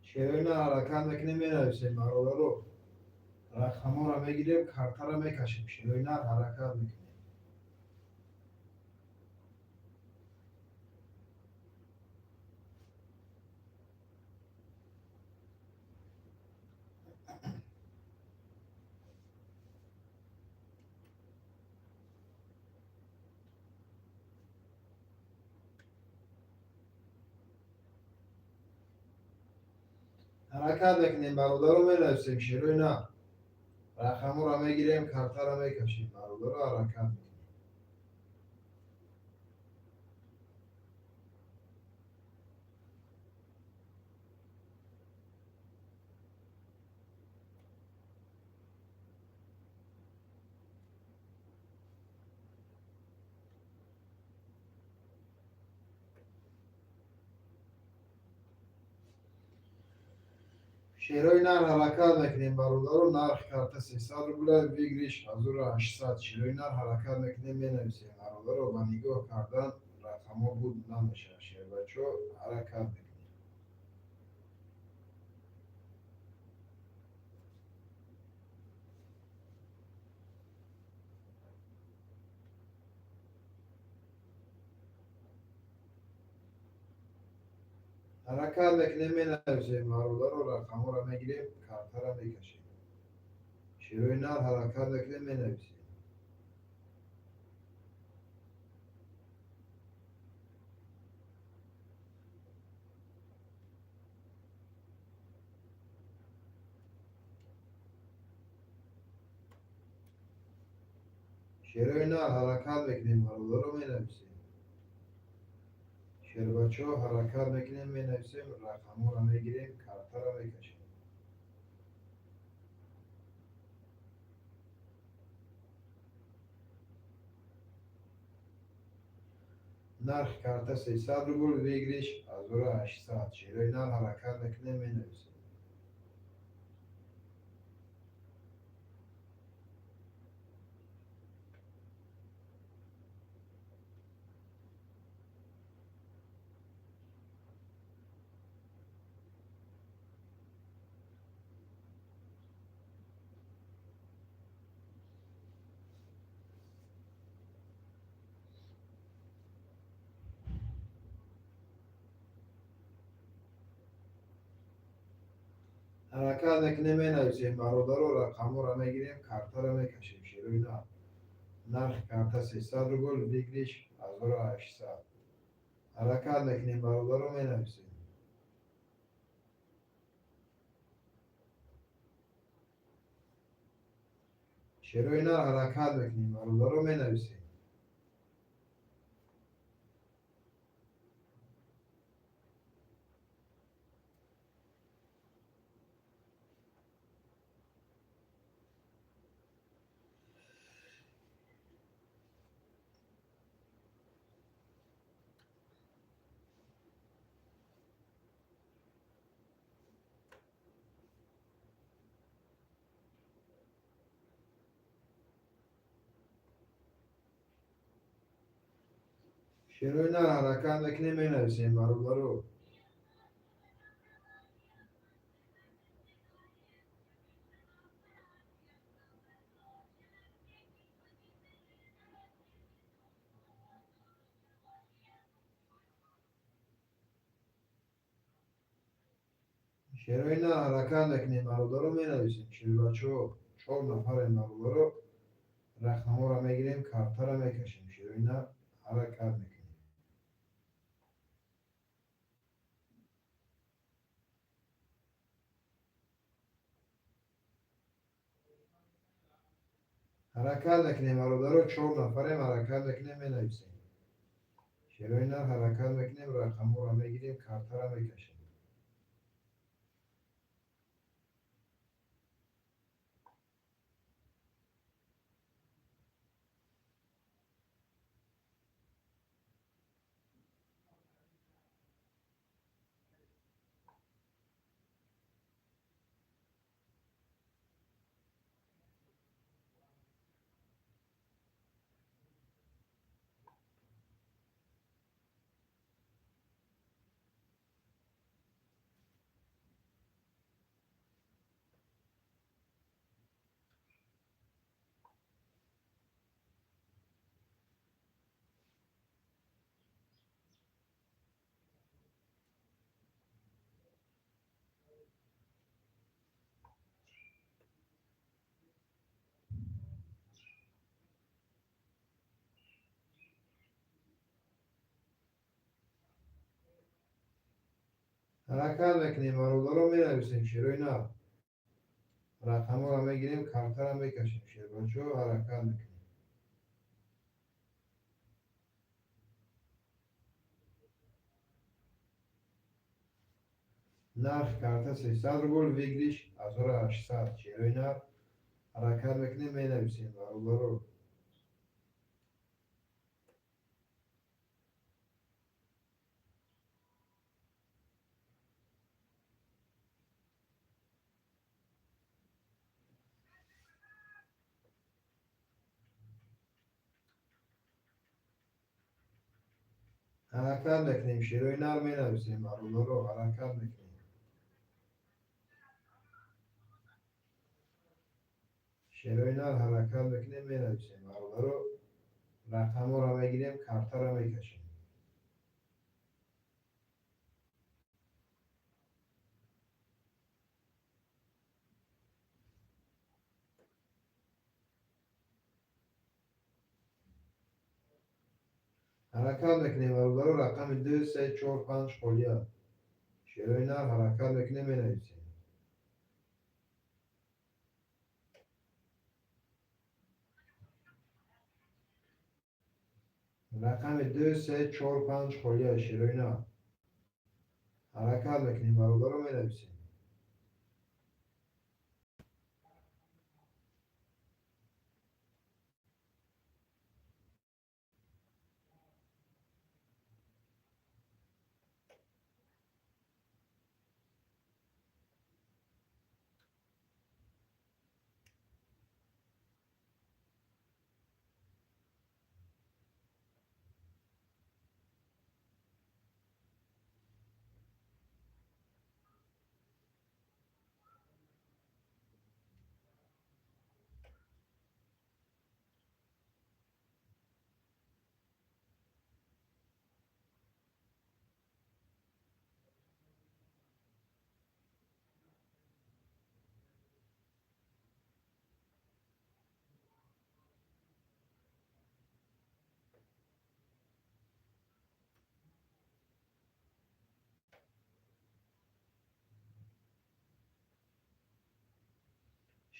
شیروی نه حرکت نکنیم می نویسیم برادر رو. رقم ها رو میگیریم کارتا رو میکشیم شیروی نه حرکت میکنیم. حرکت نکنیم برادر رو می نویسیم شیروی نه. رقم رو میگیریم کارتا رو میکشیم برادر رو حرکت میکنیم. شیروی نه حرکت نکنیم برادر رو. نرخ کارتا 300 روبل بگیریش از او را 800. شیروی نه حرکت نکنیم می نویسیم برادر رو. با نگاه کردن رقم ها بود نمیشه. شیر بچه حرکت نکنیم. حرکت نکنیم می نویسیم برادر رو. رقم رو میگیریم کارتا رو میکشیم. شیروی نه حرکت نکنیم می نویسیم. شیروی نه حرکت نکنیم برادر رو می نویسیم. شیر بچه ها حرکت نکنیم می نویسیم رقم رو میگیریم کارتا رو میکشیم. نرخ کارتا 300 روبل بگیریش از او را 800. شیروی نه حرکت نکنیم می نویسیم. حرکت نکنیم می نویسیم برادر رو. رقم رو میگیریم کارتا رو میکشیم. شیروی نه نرخ کارتا 300 روبل بگیریش از او را 800. حرکت میکنیم برادر رو می نویسیم. شروع نر حرکت میکنیم برادر رو می نویسیم. شروع نر حرکت میکنیم می نویسیم برادر رو. شروع نر حرکت میکنیم برادر رو می نویسیم. شروع بچه ها 4 نفر برادر رو رقم ها رو میگیریم کارتا رو میکشیم. شروع نر حرکت میکنیم. حرکت میکنیم برادر رو 4 نفر حرکت میکنیم می نویسیم. شروع نر حرکت میکنیم رقم ها رو میگیریم کارتا رو میکشیم. حرکت میکنیم برادر رو می نویسیم. شروع نر رقم ها رو میگیریم کارتا رو میکشیم. شروع بچه ها حرکت میکنیم. نرخ کارتا 300 روبل ویگریش 1800. شروع نر حرکت میکنیم می نویسیم برادر رو. حرکت میکنیم. شروع نر می نویسیم برادر رو. حرکت میکنیم. شروع نر حرکت میکنیم می نویسیم برادر رو. رقم ها رو میگیریم کارتا رو میکشیم. حرکت میکنیم برادر رو. رقم 2 3 4 5 خولیا. شروع نر حرکت میکنیم می نویسیم. رقم 2 3 4 5 خولیا. شروع نر حرکت میکنیم برادر رو می نویسیم.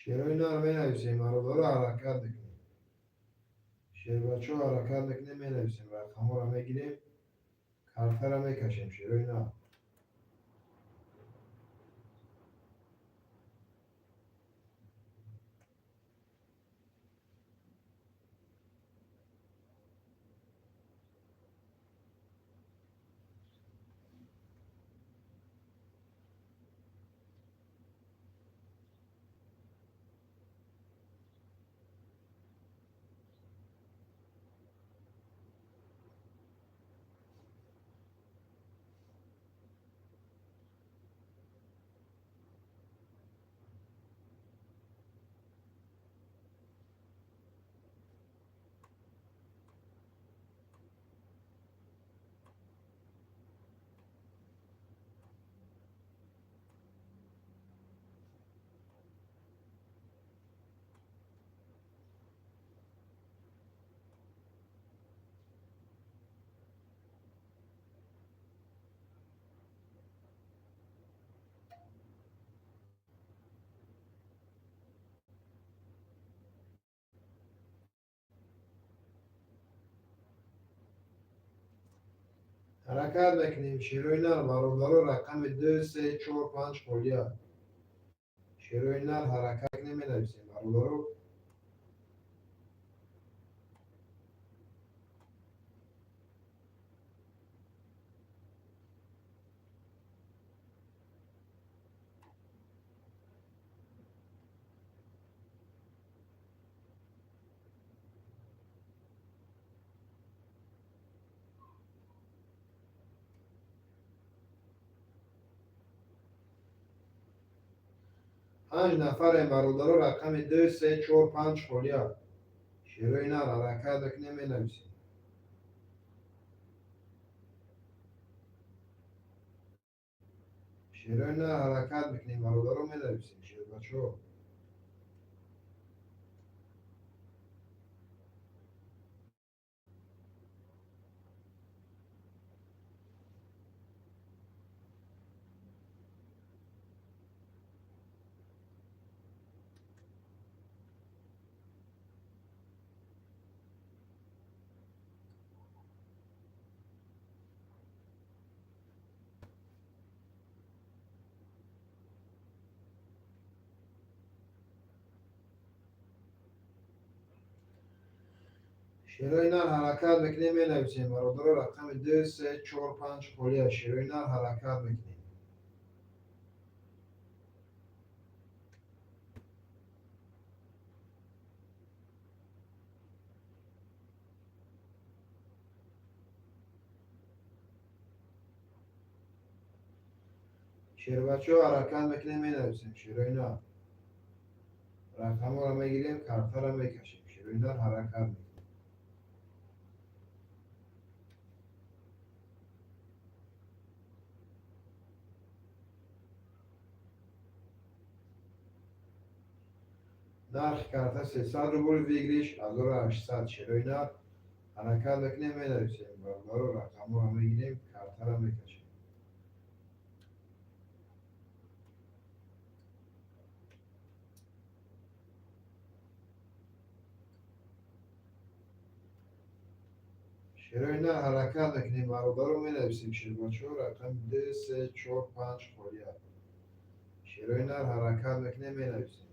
شعرهای اینا رو می نویسیم، مربوطه رو حرکت میکنیم. شعر بچه ها حرکت میکنیم، می نویسیم، رقم ها رو میگیریم، کارته رو میکشیم. شعرهای اینا حرکت میکنیم. شعرهای اینا رو برابر رقم 2 3 4 5 خولیا. شعرهای اینا حرکت نمی نویسیم، برابر رو پنج نفر برادر رو رقم 2 3 4 5 خولیا. شعرهای اینا حرکت نمی نویسیم. شعرهای اینا حرکت میکنیم، برادر رو می نویسیم. شعر بچه ها شعرهای اینا حرکت میکنیم، می نویسیم، برادر رو رقم 2 3 4 5 خولیا. شعرهای اینا حرکت میکنیم. شعر بچه ها حرکت میکنیم، می نویسیم. شعرهای اینا رقم رو میگیریم، کارته رو میکشیم. شعرهای اینا حرکت میکنیم. نرخ کارته 300 روبل ویگریش 1800. شعرهای اینا حرکت میکنیم، می نویسیم، برابر رو رقم رو میگیریم، کارته رو میکشیم. شعرهای اینا حرکت میکنیم، برابر رو می نویسیم. شعر بچه ها رقم 2 3 4 5 خولیا. شعرهای اینا حرکت میکنیم، می نویسیم.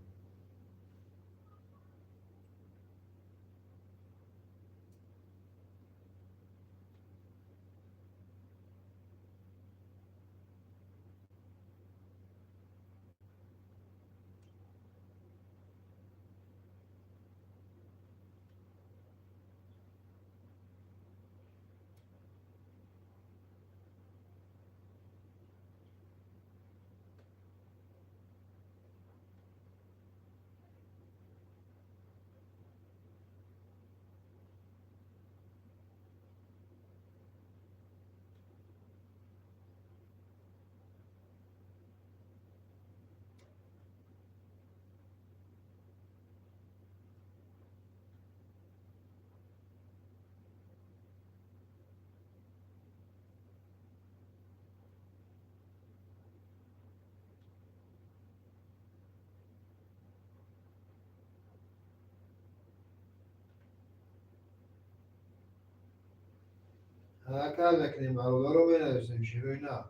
حرکت بکنیم برابر رو بنویسیم شروع نه.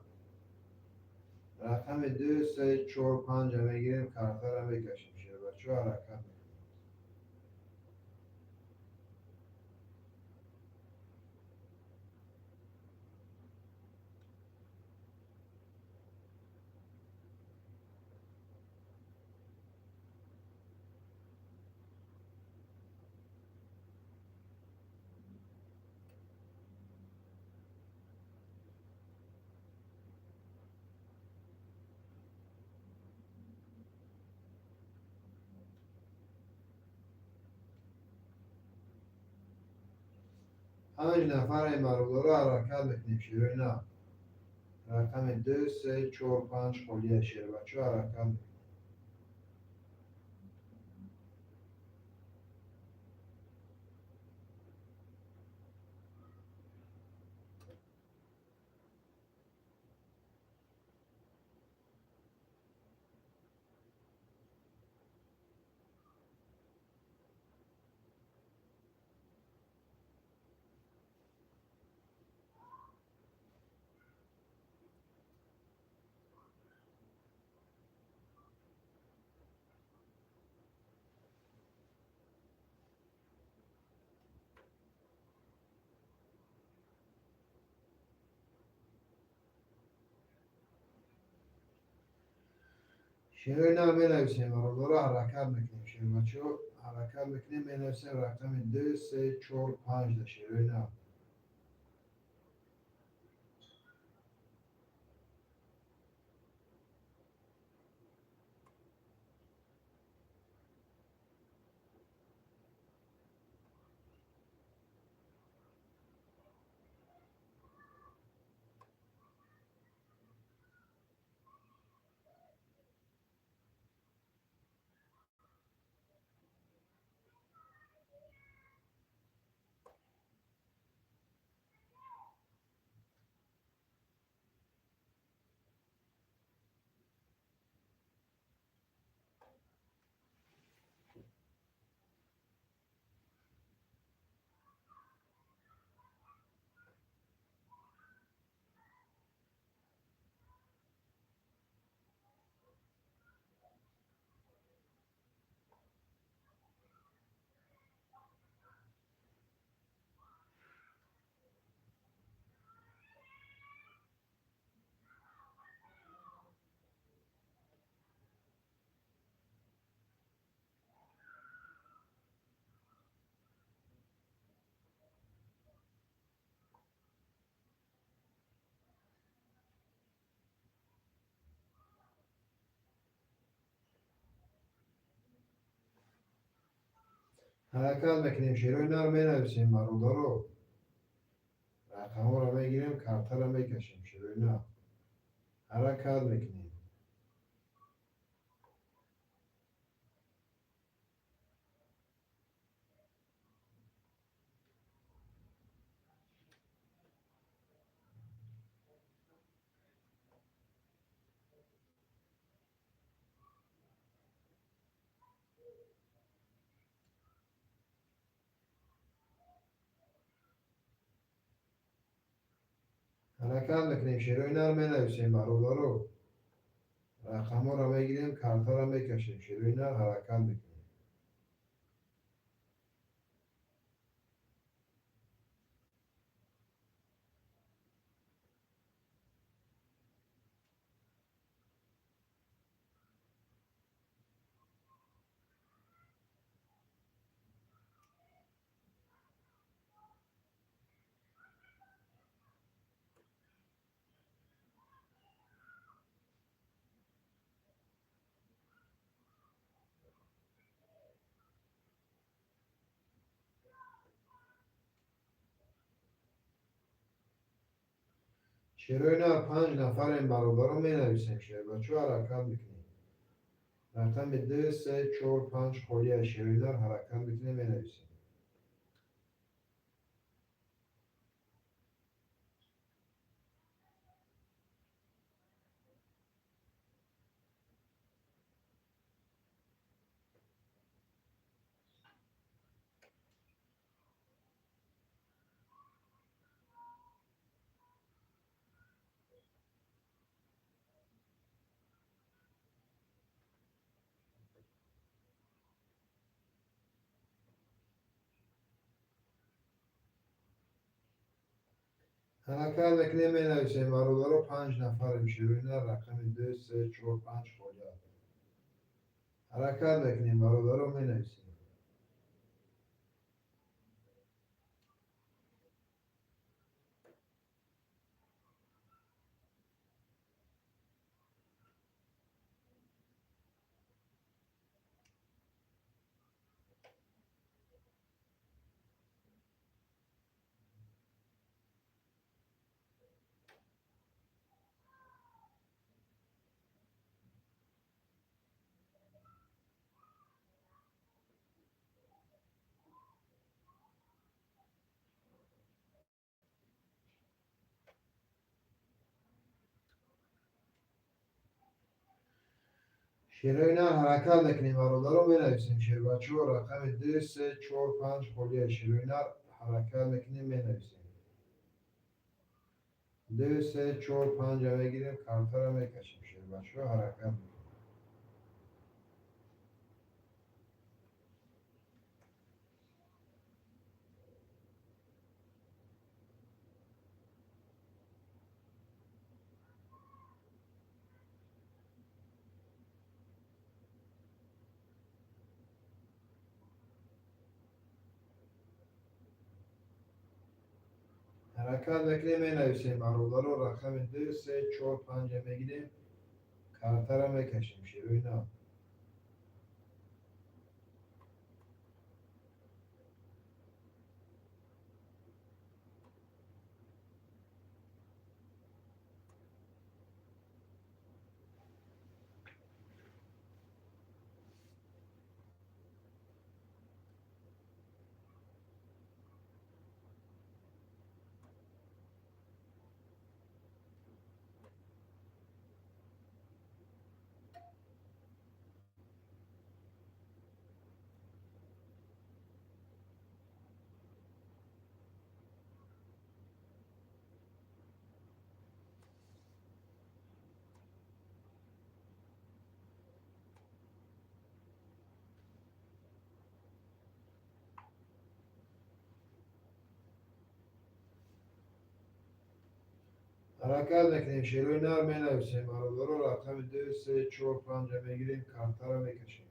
رقم 2 3 4 5 رو بگیریم کارتا رو بکشیم شروع بچه ها حرکت بکنیم. پنج نفر این برابر رو حرکت بکنیم شروع نه. رقم 2 3 4 5 خلیه شروع بچه ها حرکت بکنیم. شروع نه بنویسیم برابر رو حرکت بکنیم شروع بچه ها حرکت بکنیم بنویسیم رقم 2 3 4 5 شروع نه. حرکت بکنیم شروع نه رو بنویسیم برابر رو رقم رو بگیریم کارتا رو بکشیم شروع نه. حرکت بکنیم. حرکت بکنیم شروع نه رو بنویسیم برابر رو رقم رو بگیریم کارتا رو بکشیم شروع نه. حرکت بکنیم. شروع نه پنج نفر این برابر رو بنویسیم شروع بچه ها حرکت بکنیم. رقم 2 3 4 5 خلیه شروع نه حرکت بکنیم بنویسیم. حرکت بکنیم می نویسیم برادر رو 5 نفر شیروینه رقم 2 3 4 5 خورده حرکت بکنیم برادر رو می نویسیم شیروینه حرکت بکنیم برادر رو می نویسیم شیر بچه ها رقم 2 3 4 5 خورده شیروینه حرکت بکنیم می نویسیم 2 3 4 5 رو میگیریم کارتا رو میکشیم شیر بچه ها حرکت میکنیم حرکت بکنیم می نویسیم برادر رو رقم 2 3 4 5 رو میگیریم کارتا رو میکشیم شیروینه حرکت بکنیم شیروی نر می نویسیم برادر رو رقم 2 3 4 5 رو میگیریم کارتا رو میکشیم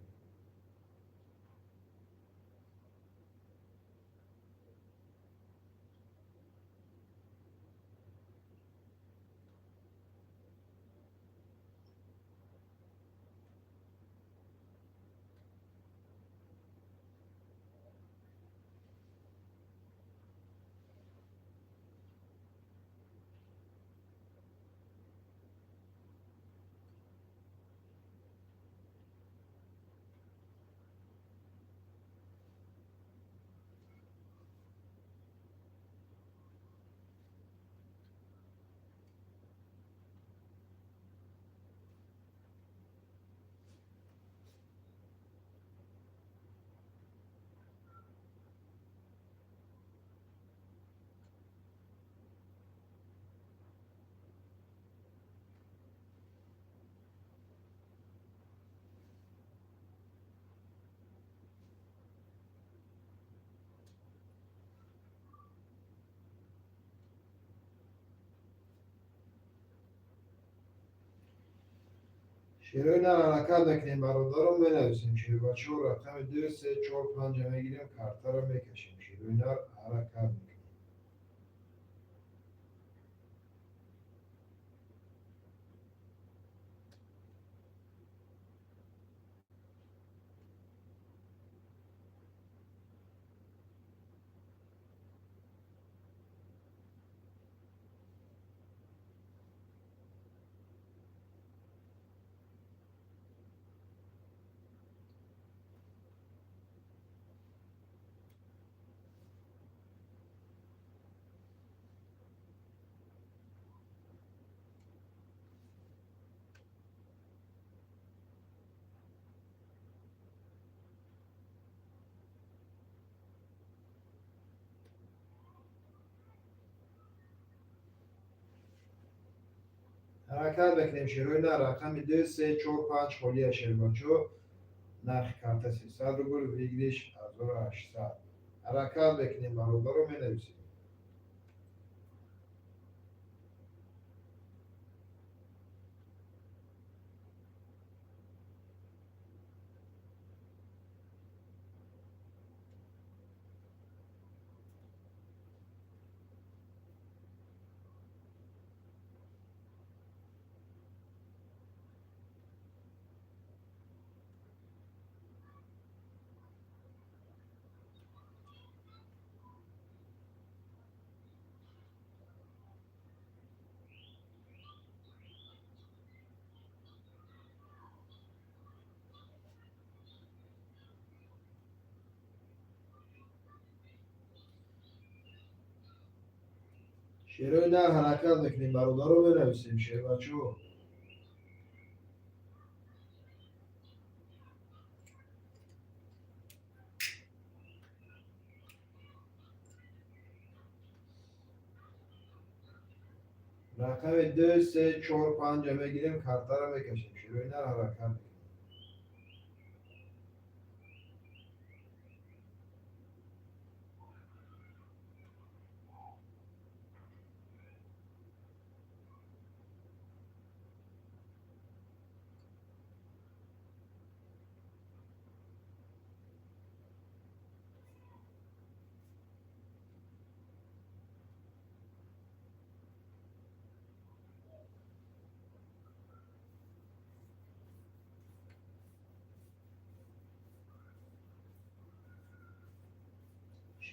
شیروی نر حرکت بکنیم برادر رو می نویسیم شیر بچه رو رقم 2 3 4 5 رو میگیریم کارتا رو میکشیم شیروی نر حرکت میکنیم حرکت بکنیم شیروی نر رقم 2 3 4 5 خورده شیر بچه نرخ کارتا 300 روبل ویگلیش 1800 حرکت بکنیم برادر رو می نویسیم شعرهای نه حرکت میکنیم برادر رو بنویسیم شعر بچه ها. رقم 2 3 4 5 بگیریم کرده رو بکشیم شعرهای نه حرکت میکنیم.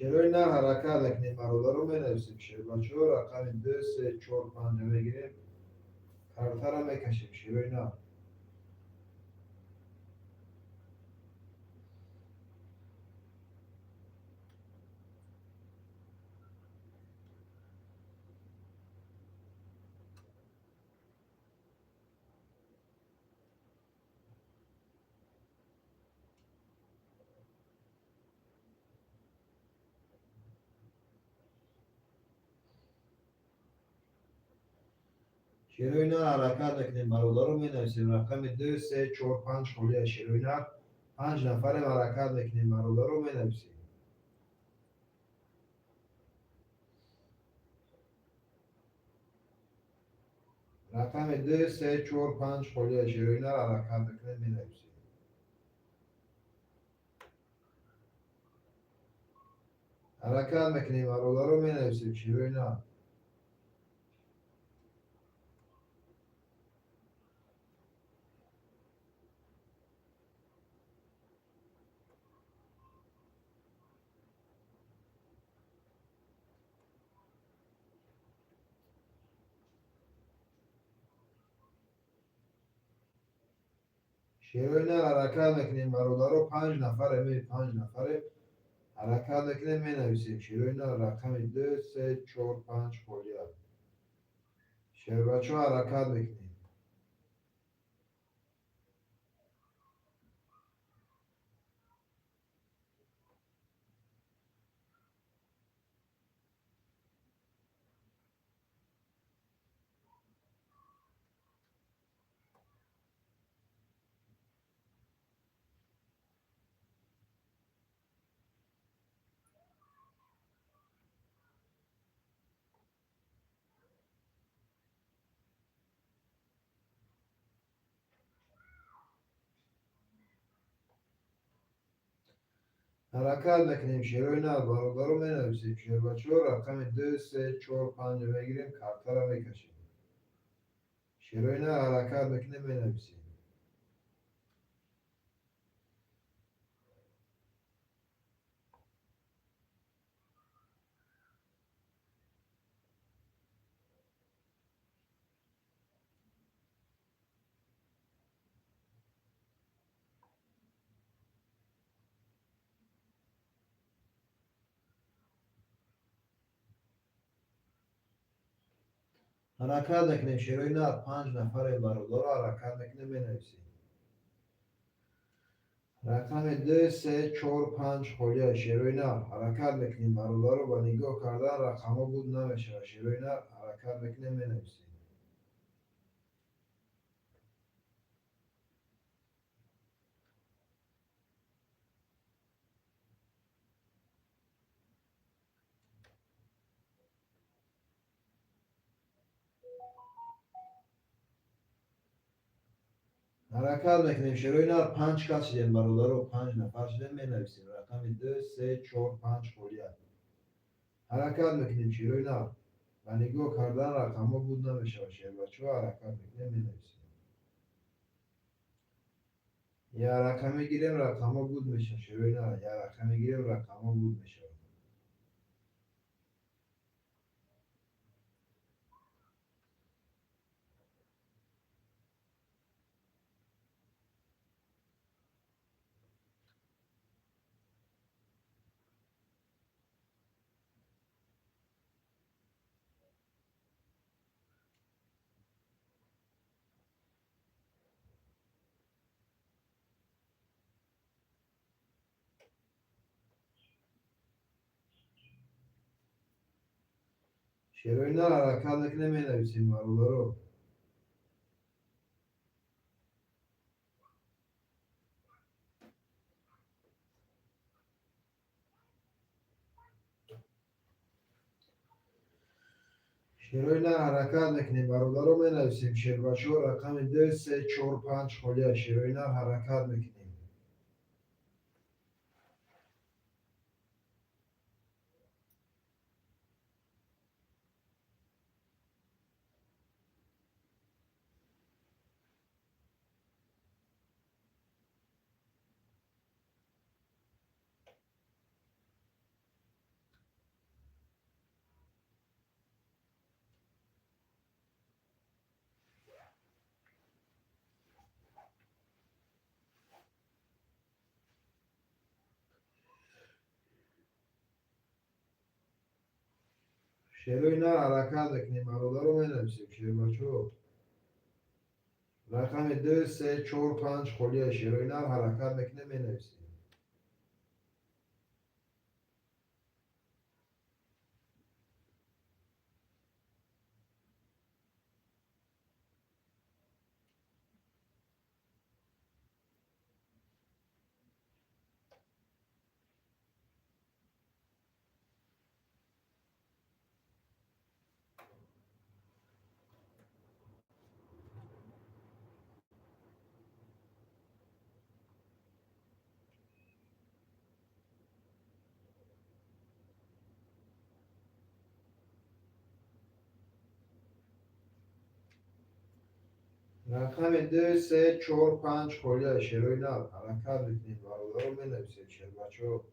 شعرهای نه حرکت میکنیم برادر رو بنویسیم شعر بچه ها. رقم 2 3 4 5 بگیریم کرده رو بکشیم شعرهای نه. شعرهای نه حرکت میکنیم برادر رو بنویسیم رقم 2 3 4 5 خالی شعرهای نه 5 نفر حرکت میکنیم برادر رو بنویسیم. رقم 2 3 4 5 خالی شعرهای نه حرکت میکنیم بنویسیم. حرکت میکنیم برادر رو بنویسیم شعرهای نه. شعرهای نه حرکت میکنیم برادر رو 5 نفر 5 نفر حرکت میکنیم بنویسیم شعرهای نه. رقم 2 3 4 5 خالی شعر بچه ها حرکت میکنیم. حرکت میکنیم شعرهای نه برادر رو بنویسیم شعر بچه ها. رقم 2 3 4 5 بگیریم کرده رو بکشیم شعرهای نه حرکت میکنیم بنویسیم. حرکت میکنیم شعرهای نه 5 نفر برادر رو حرکت میکنیم بنویسیم. رقم 2 3 4 5 خالی شعرهای نه حرکت میکنیم برادر رو با نگاه کردن رقم ها بود نمیشه شعرهای نه حرکت میکنیم بنویسیم. حرکت میکنیم شعرهای نه 5 کس شدیم برادر رو 5 نفر شدیم بنویسیم. رقم 2 3 4 5 خالی حرکت میکنیم شعرهای نه و نگاه کردن رقم ها بود نمیشه شعر بچه ها. حرکت میکنیم بنویسیم. یه رقم میگیریم رقم ها بود میشه شعرهای نه یه رقم میگیریم رقم ها بود میشه. چرا اینا رو حرکت نمی نویسیم برادر رو؟ چرا اینا رو حرکت نکنیم برادر رو می نویسیم؟ شیر بچه ها رقم 2 3 4 5 خالیه. چرا اینا رو حرکت نکنیم؟ چرا اینا رو حرکت نکنیم برادر رو می نویسیم؟ شیر بچه ها رقم 2 3 4 5 خالیه. چرا اینا رو حرکت نکنیم می نویسیم؟ رقم 2 3 4 5 خالیه. چرا اینا رو حرکت نکنیم برادر رو می نویسیم؟ شیر بچه ها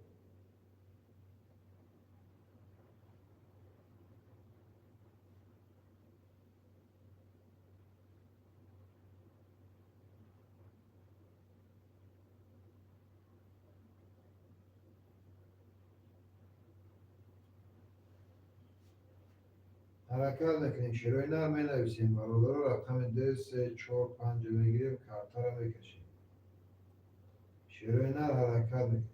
حرکت نکنیم. چرا اینا رو می نویسیم برادر رو رقم 2 3 4 5 میگیریم کارتا رو میکشیم. چرا اینا رو حرکت نکنیم؟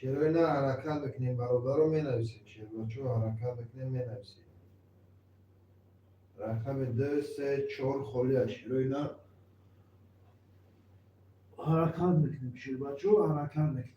چرا اینا رو حرکت نکنیم برادر رو می نویسیم؟ شیر بچه ها حرکت نکنیم می نویسیم. رقم 2 3 4 خالیه. چرا اینا رو حرکت نکنیم؟ شیر بچه ها حرکت نکنیم.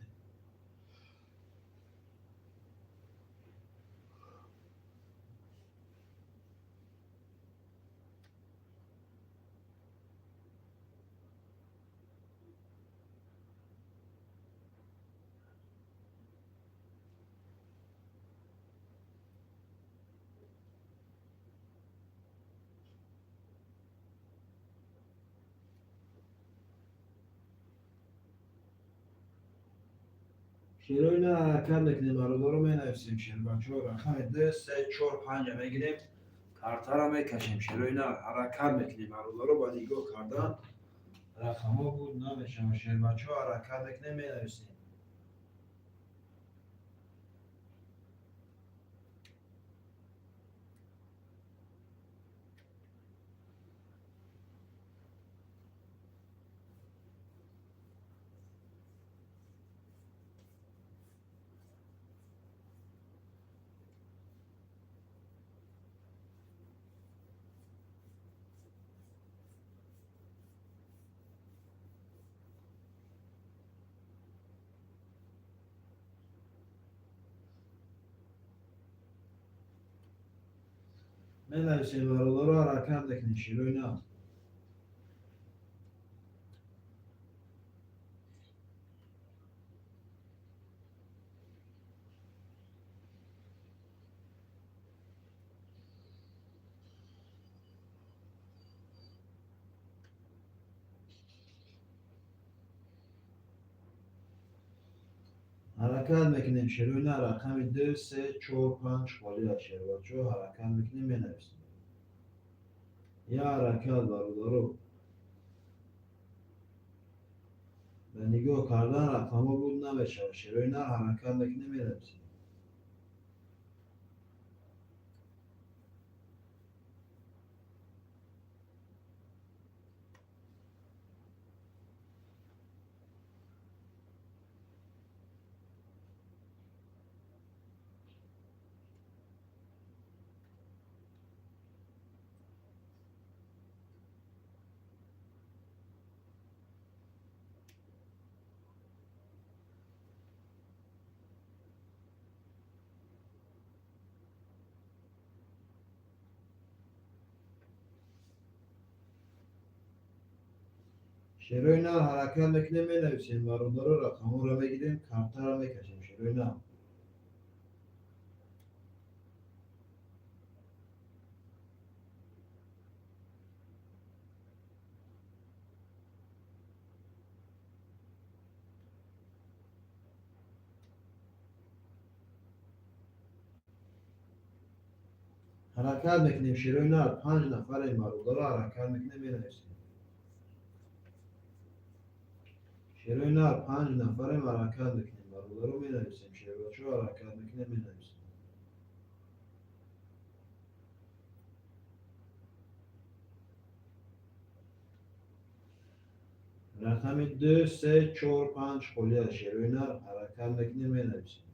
چرا اینا رو حرکت نکنیم برادر رو می نویسیم؟ شیر بچه ها رقم 2 3 4 5 میگیریم کارتا رو میکشیم. چرا اینا رو حرکت نکنیم برادر رو با نگاه کردن رقم ها بود نمیشه. شیر بچه ها حرکت نکنیم می نویسیم. می نویسیم برادر رو حرکت نکنیم. چرا اینا حرکت میکنیم شروع نه رقم 2 3 4 5 خالی از شیر بچه ها حرکت میکنیم مینویسیم یا حرکت برادرو به نگاه کردن رقم ها بود نمیشه شروع نه حرکت میکنیم مینویسیم شروع نه حرکت میکنیم مینویسیم برادرو رقم ها رو میگیریم کارتا رو میکشیم شروع نه حرکت میکنیم شروع نه 5 نفر این برادرو حرکت میکنیم مینویسیم شروع نه 5 نفر حرکت میکنیم برادرو مینویسیم شروع بچه ها حرکت میکنیم مینویسیم رقم 2 3 4 5 خالی از شروع نه حرکت میکنیم مینویسیم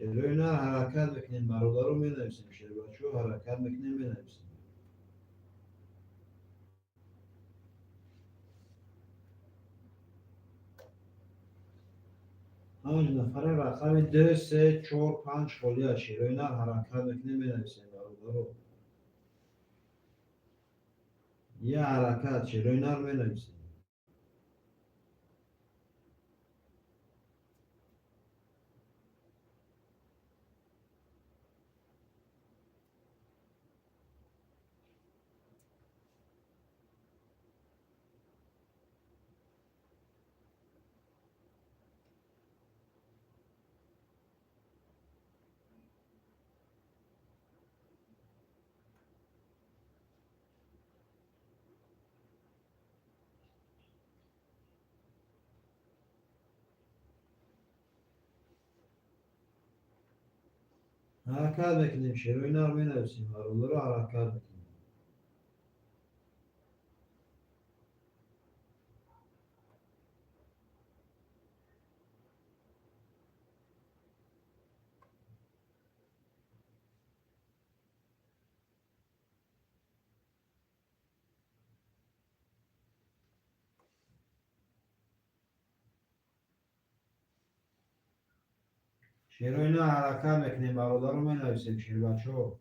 شروع نه حرکت میکنیم برادرو مینویسیم شروع بچه ها حرکت میکنیم مینویسیم 5 نفر رقم 2 3 4 5 خالی از شروع نه حرکت میکنیم مینویسیم برادرو یه حرکت شروع نه مینویسیم حرکت میکنیم شروع نه مینویسیم برادرو حرکت میکنیم شروع نه حرکت میکنیم برادرو مینویسیم شروع بچه ها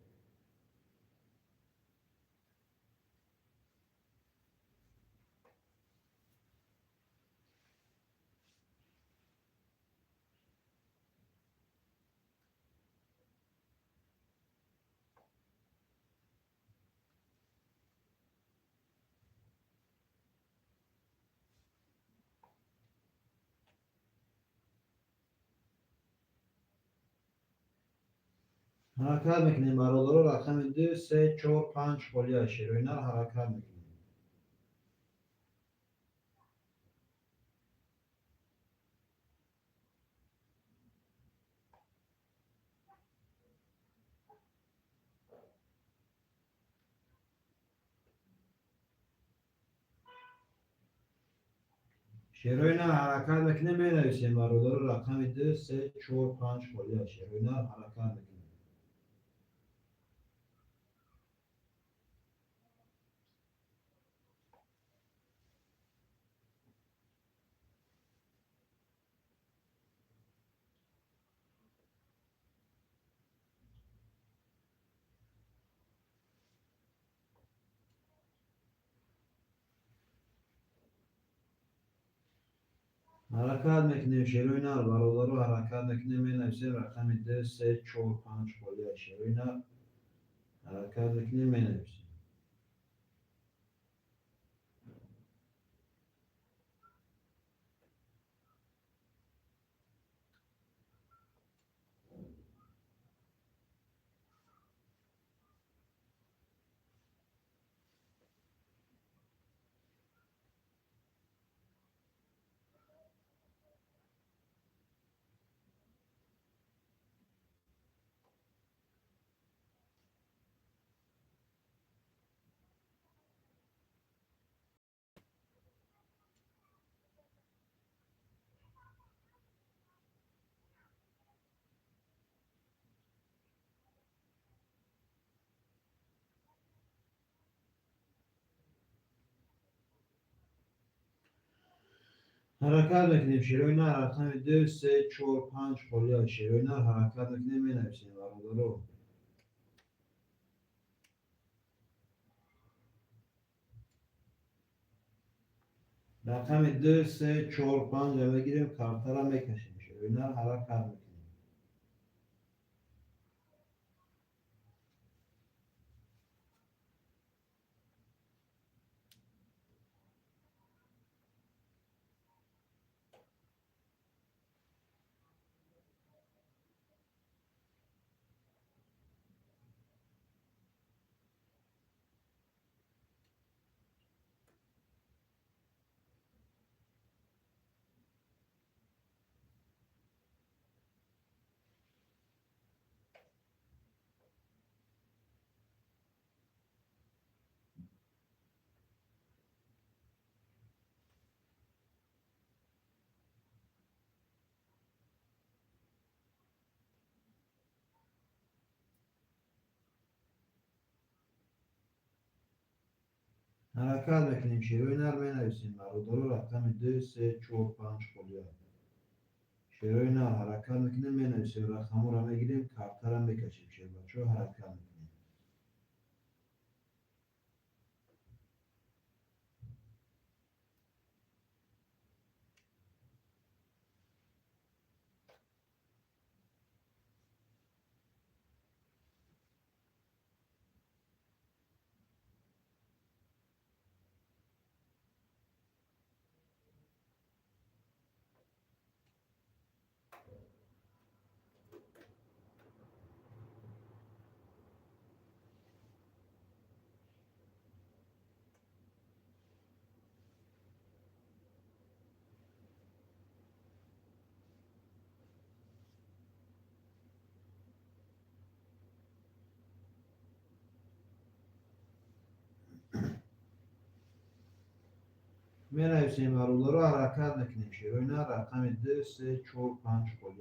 حرکت میکنیم برادرو رقم 2 3 4 5 خالی از شروع نه حرکت میکنیم شروع نه حرکت میکنیم مینویسیم برادرو رقم 2 3 4 5 خالی از شروع نه حرکت میکنیم حرکت میکنیم شیروی نر برادر رو حرکت میکنیم می نویسیم رقم 2 3 4 5 خالی شیروی نر حرکت میکنیم می نویسیم. حرکت میکنیم شیروی نر رقم 2 3 4 5 خالی شیروی نر حرکت میکنیم می نویسیم برادر رو. رقم 2 3 4 5 رو بگیریم کارتا رو میکشیم شیروی نر حرکت میکنیم. حرکت میکنیم شیروی نر می نویسیم برادر رو رقم 2 3 4 5 خالی شیروی نر حرکت میکنیم می نویسیم رقم رو میگیریم کارتا رو میکشیم شیر بچه حرکت میکنیم. می نویسیم برادر رو حرکت میکنیم شیروی نر رقم 2 3 4 5 خالی.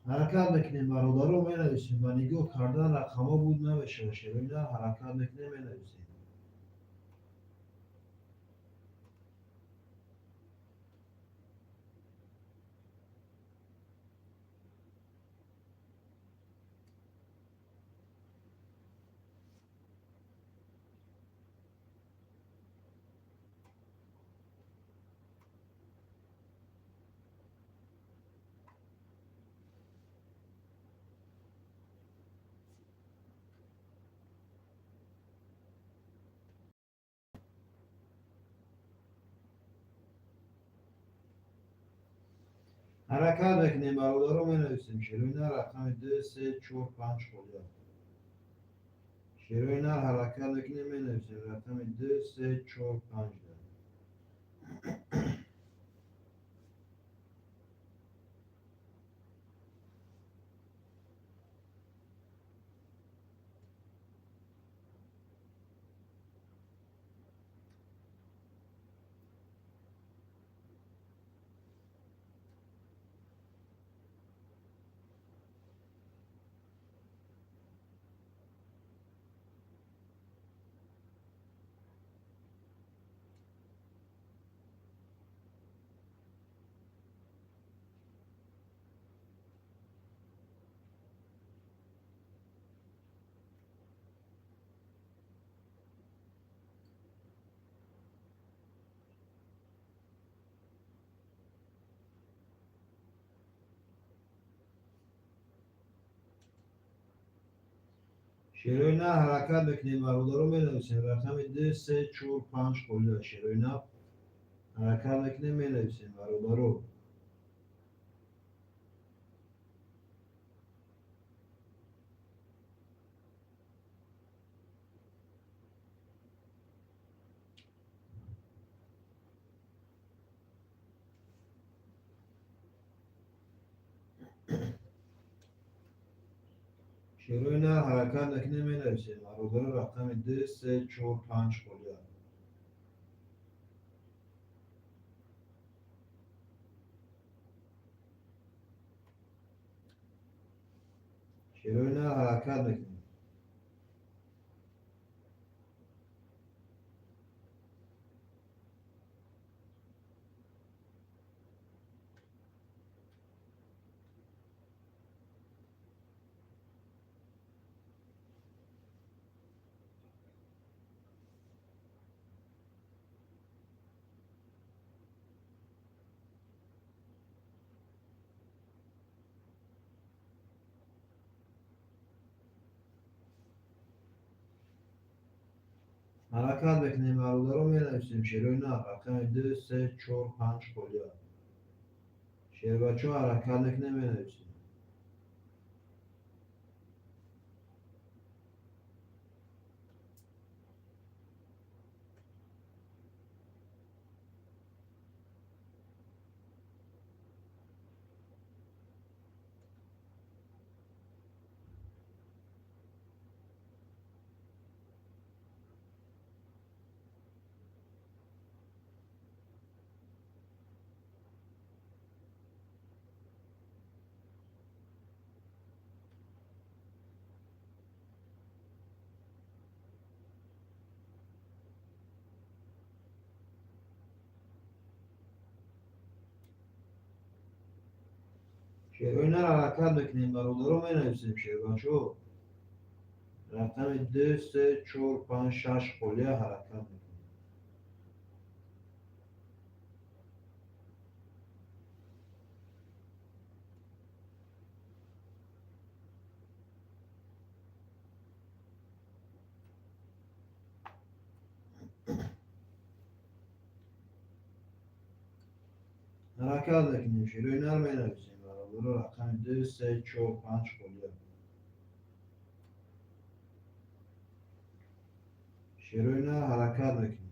حرکت میکنیم برادر رو می نویسیم و نگاه کردن رقم ها بود نمیشه شیروی نر حرکت میکنیم می نویسیم. حرکت میکنیم برادر رو می نویسیم شیروی نر رقم 2 3 4 5 خالی شیروی نر حرکت میکنیم می نویسیم رقم 2 3 4 5. شیروی نه حرکت بکنیم و رو می نویسیم. رقم 2 3 4 5 قلوه. شیروی نه حرکت بکنیم می نویسیم و رو. شیروی نه حرکت بکنیم می نویسیم و رو رقم 2 3 4 5 قلوه. شیروی نه حرکت بکنیم. حرکت بکنیم و رو می نویسیم. شیروی نه رقم 2 3 4 5 قلوه. شیر بچه ها حرکت نکنه می نویسیم. شیروی نه حرکت بکنیم و رو می نویسیم. شیر بچه ها رقم 2 3 4 5 6 قلوه حرکت میکنیم. حرکت بکنیم. شیروی نه می نویسیم و رو رقم 2 3 4 5 قلوه. شیروی نه حرکت بکنیم.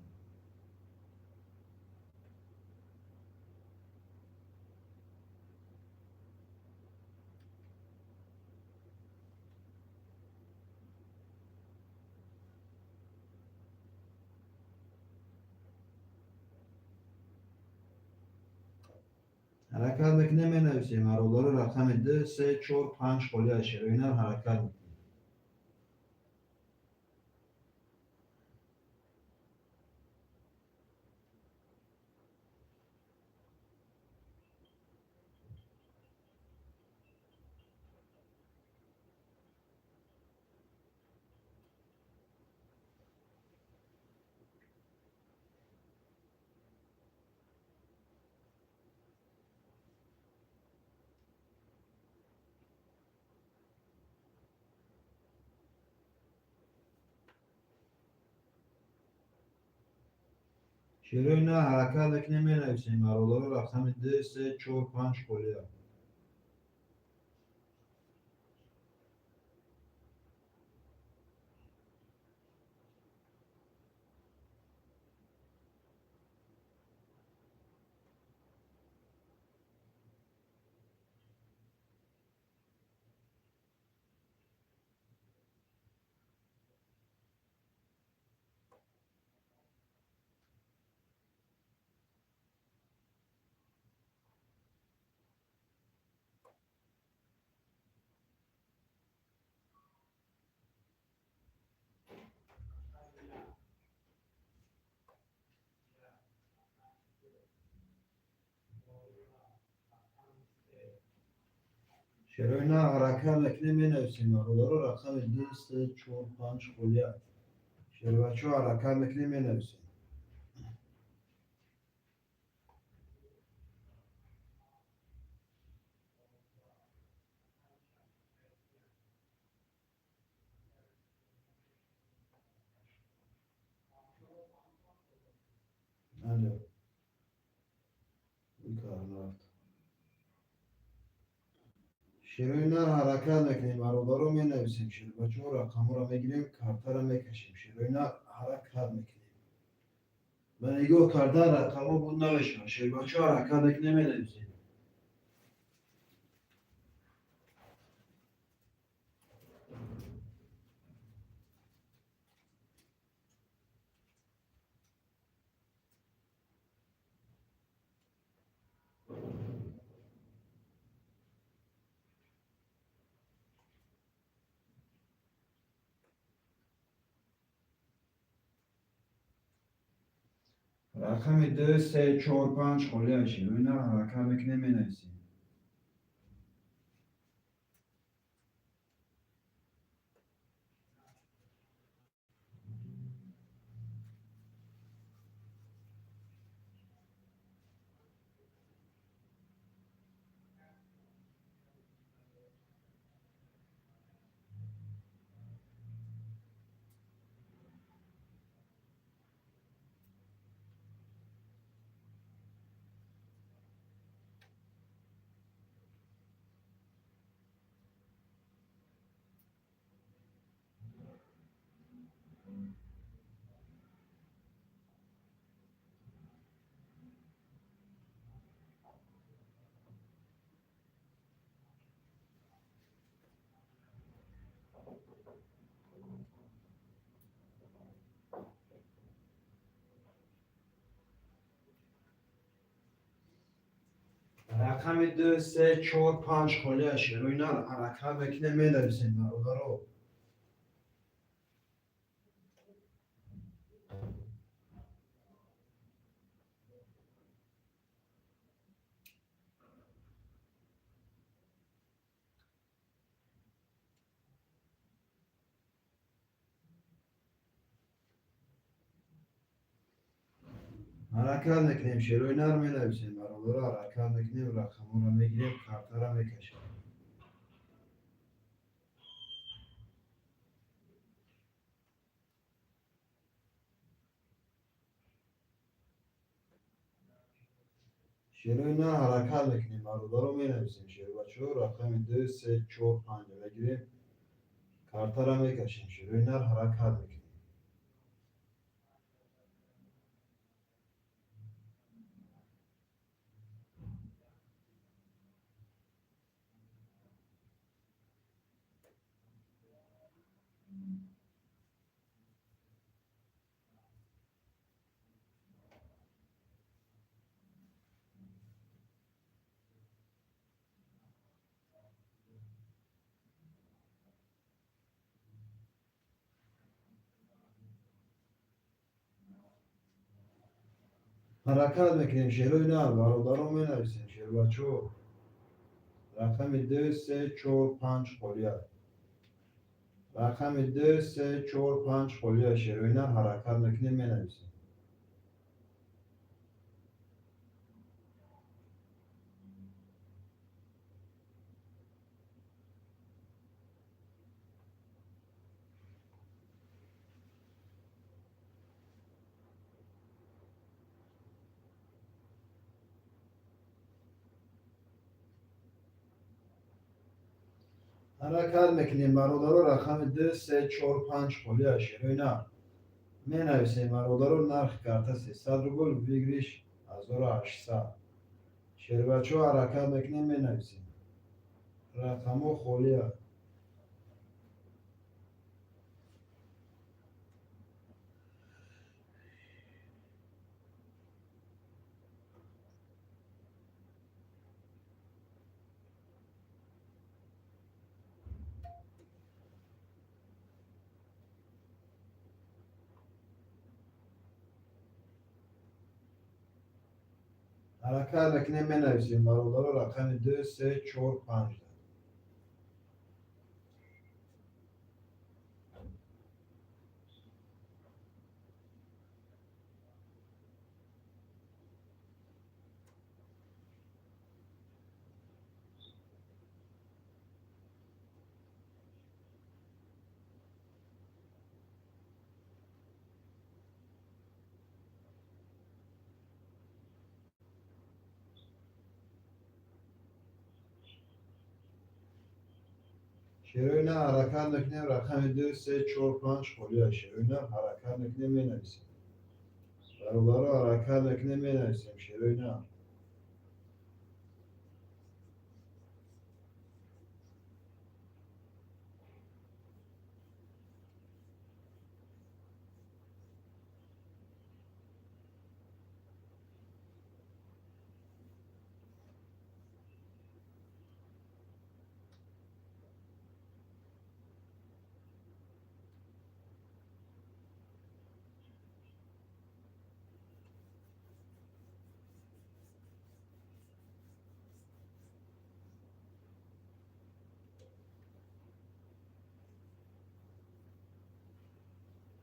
حرکت بکنیم می نویسیم و رقم 2 3 4 5 قلوه. شیروی نه حرکت میکنیم. شیروی نه حرکت بکنیم می نویسیم و رقم 2 3 4 5 قلوه. شیروی نه حرکت بکنیم می نویسیم و رقم 2 3 4 5 قلوه. شیر بچه ها حرکت بکنیم می نویسیم. شیروی نر حرکت میکنیم برادر رو می نویسیم. شیر بچه ها رقم رو میگیریم، کارتا رو میکشیم. شیروی نر حرکت میکنیم. من نگاه کردن رقم ها بود نوشتم. شیر بچه ها حرکت میکنیم می نویسیم. رقم 2 3 4 5 خالی شیروی نر حرکت میکنیم می نویسیم. رقم 2 3 4 5 خالی شیروی نر حرکت میکنیم می نویسیم برادر رو. حرکت میکنیم شیروی نر می نویسیم برادر رو. حرکت میکنیم رقم رو میگیریم، کارتا رو میکشیم. شیروی نر حرکت میکنیم برادر رو می نویسیم. شیر بچه ها رقم 2 3 4 5 میگیریم، کارتا رو میکشیم. شیروی نر حرکت میکنیم. حرکت میکنیم شیروی نر برادر رو می نویسیم. شیر بچه ها رقم 2 3 4 5 خالی. رقم 2 3 4 5 خالی شیروی نر حرکت میکنیم می نویسیم. حرکت میکنیم برادر رو. رقم 2 3 4 5 خالی شیروی نر می نویسیم برادر رو. نرخ کارتا 300 روبل، ویگریش 1800. شیر بچه ها حرکت میکنیم می نویسیم. رقم ها خالی. حرکت میکنیم می نویسیم برادر رو. رقم 2 3 4 5. شروع نه حرکت میکنیم رقم 2 3 4 5 خالی شروع نه حرکت میکنیم می نویسیم برابر رو حرکت میکنیم می نویسیم شروع نه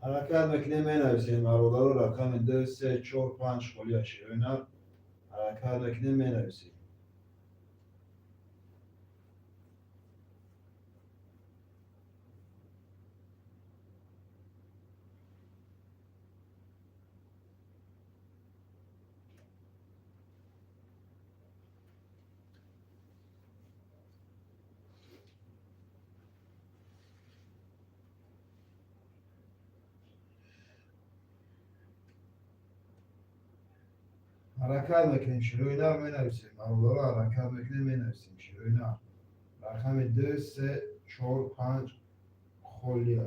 حرکت میکنیم می نویسیم برابر رو رقم 2 3 4 5 خالی شروع نه حرکت میکنیم می نویسیم حرکت میکنیم شروع نه می نویسیم برابر رو حرکت میکنیم می نویسیم شروع نه رقم 2 3 4 5 خالی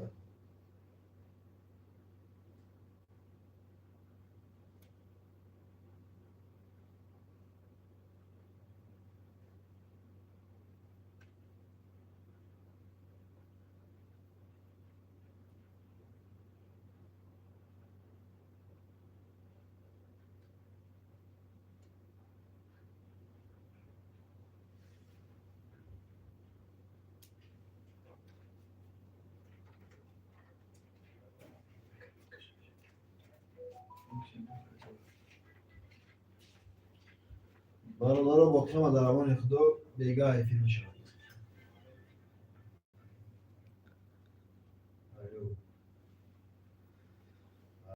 برابر رو با کم درمان خدا بیگاه فیلم شد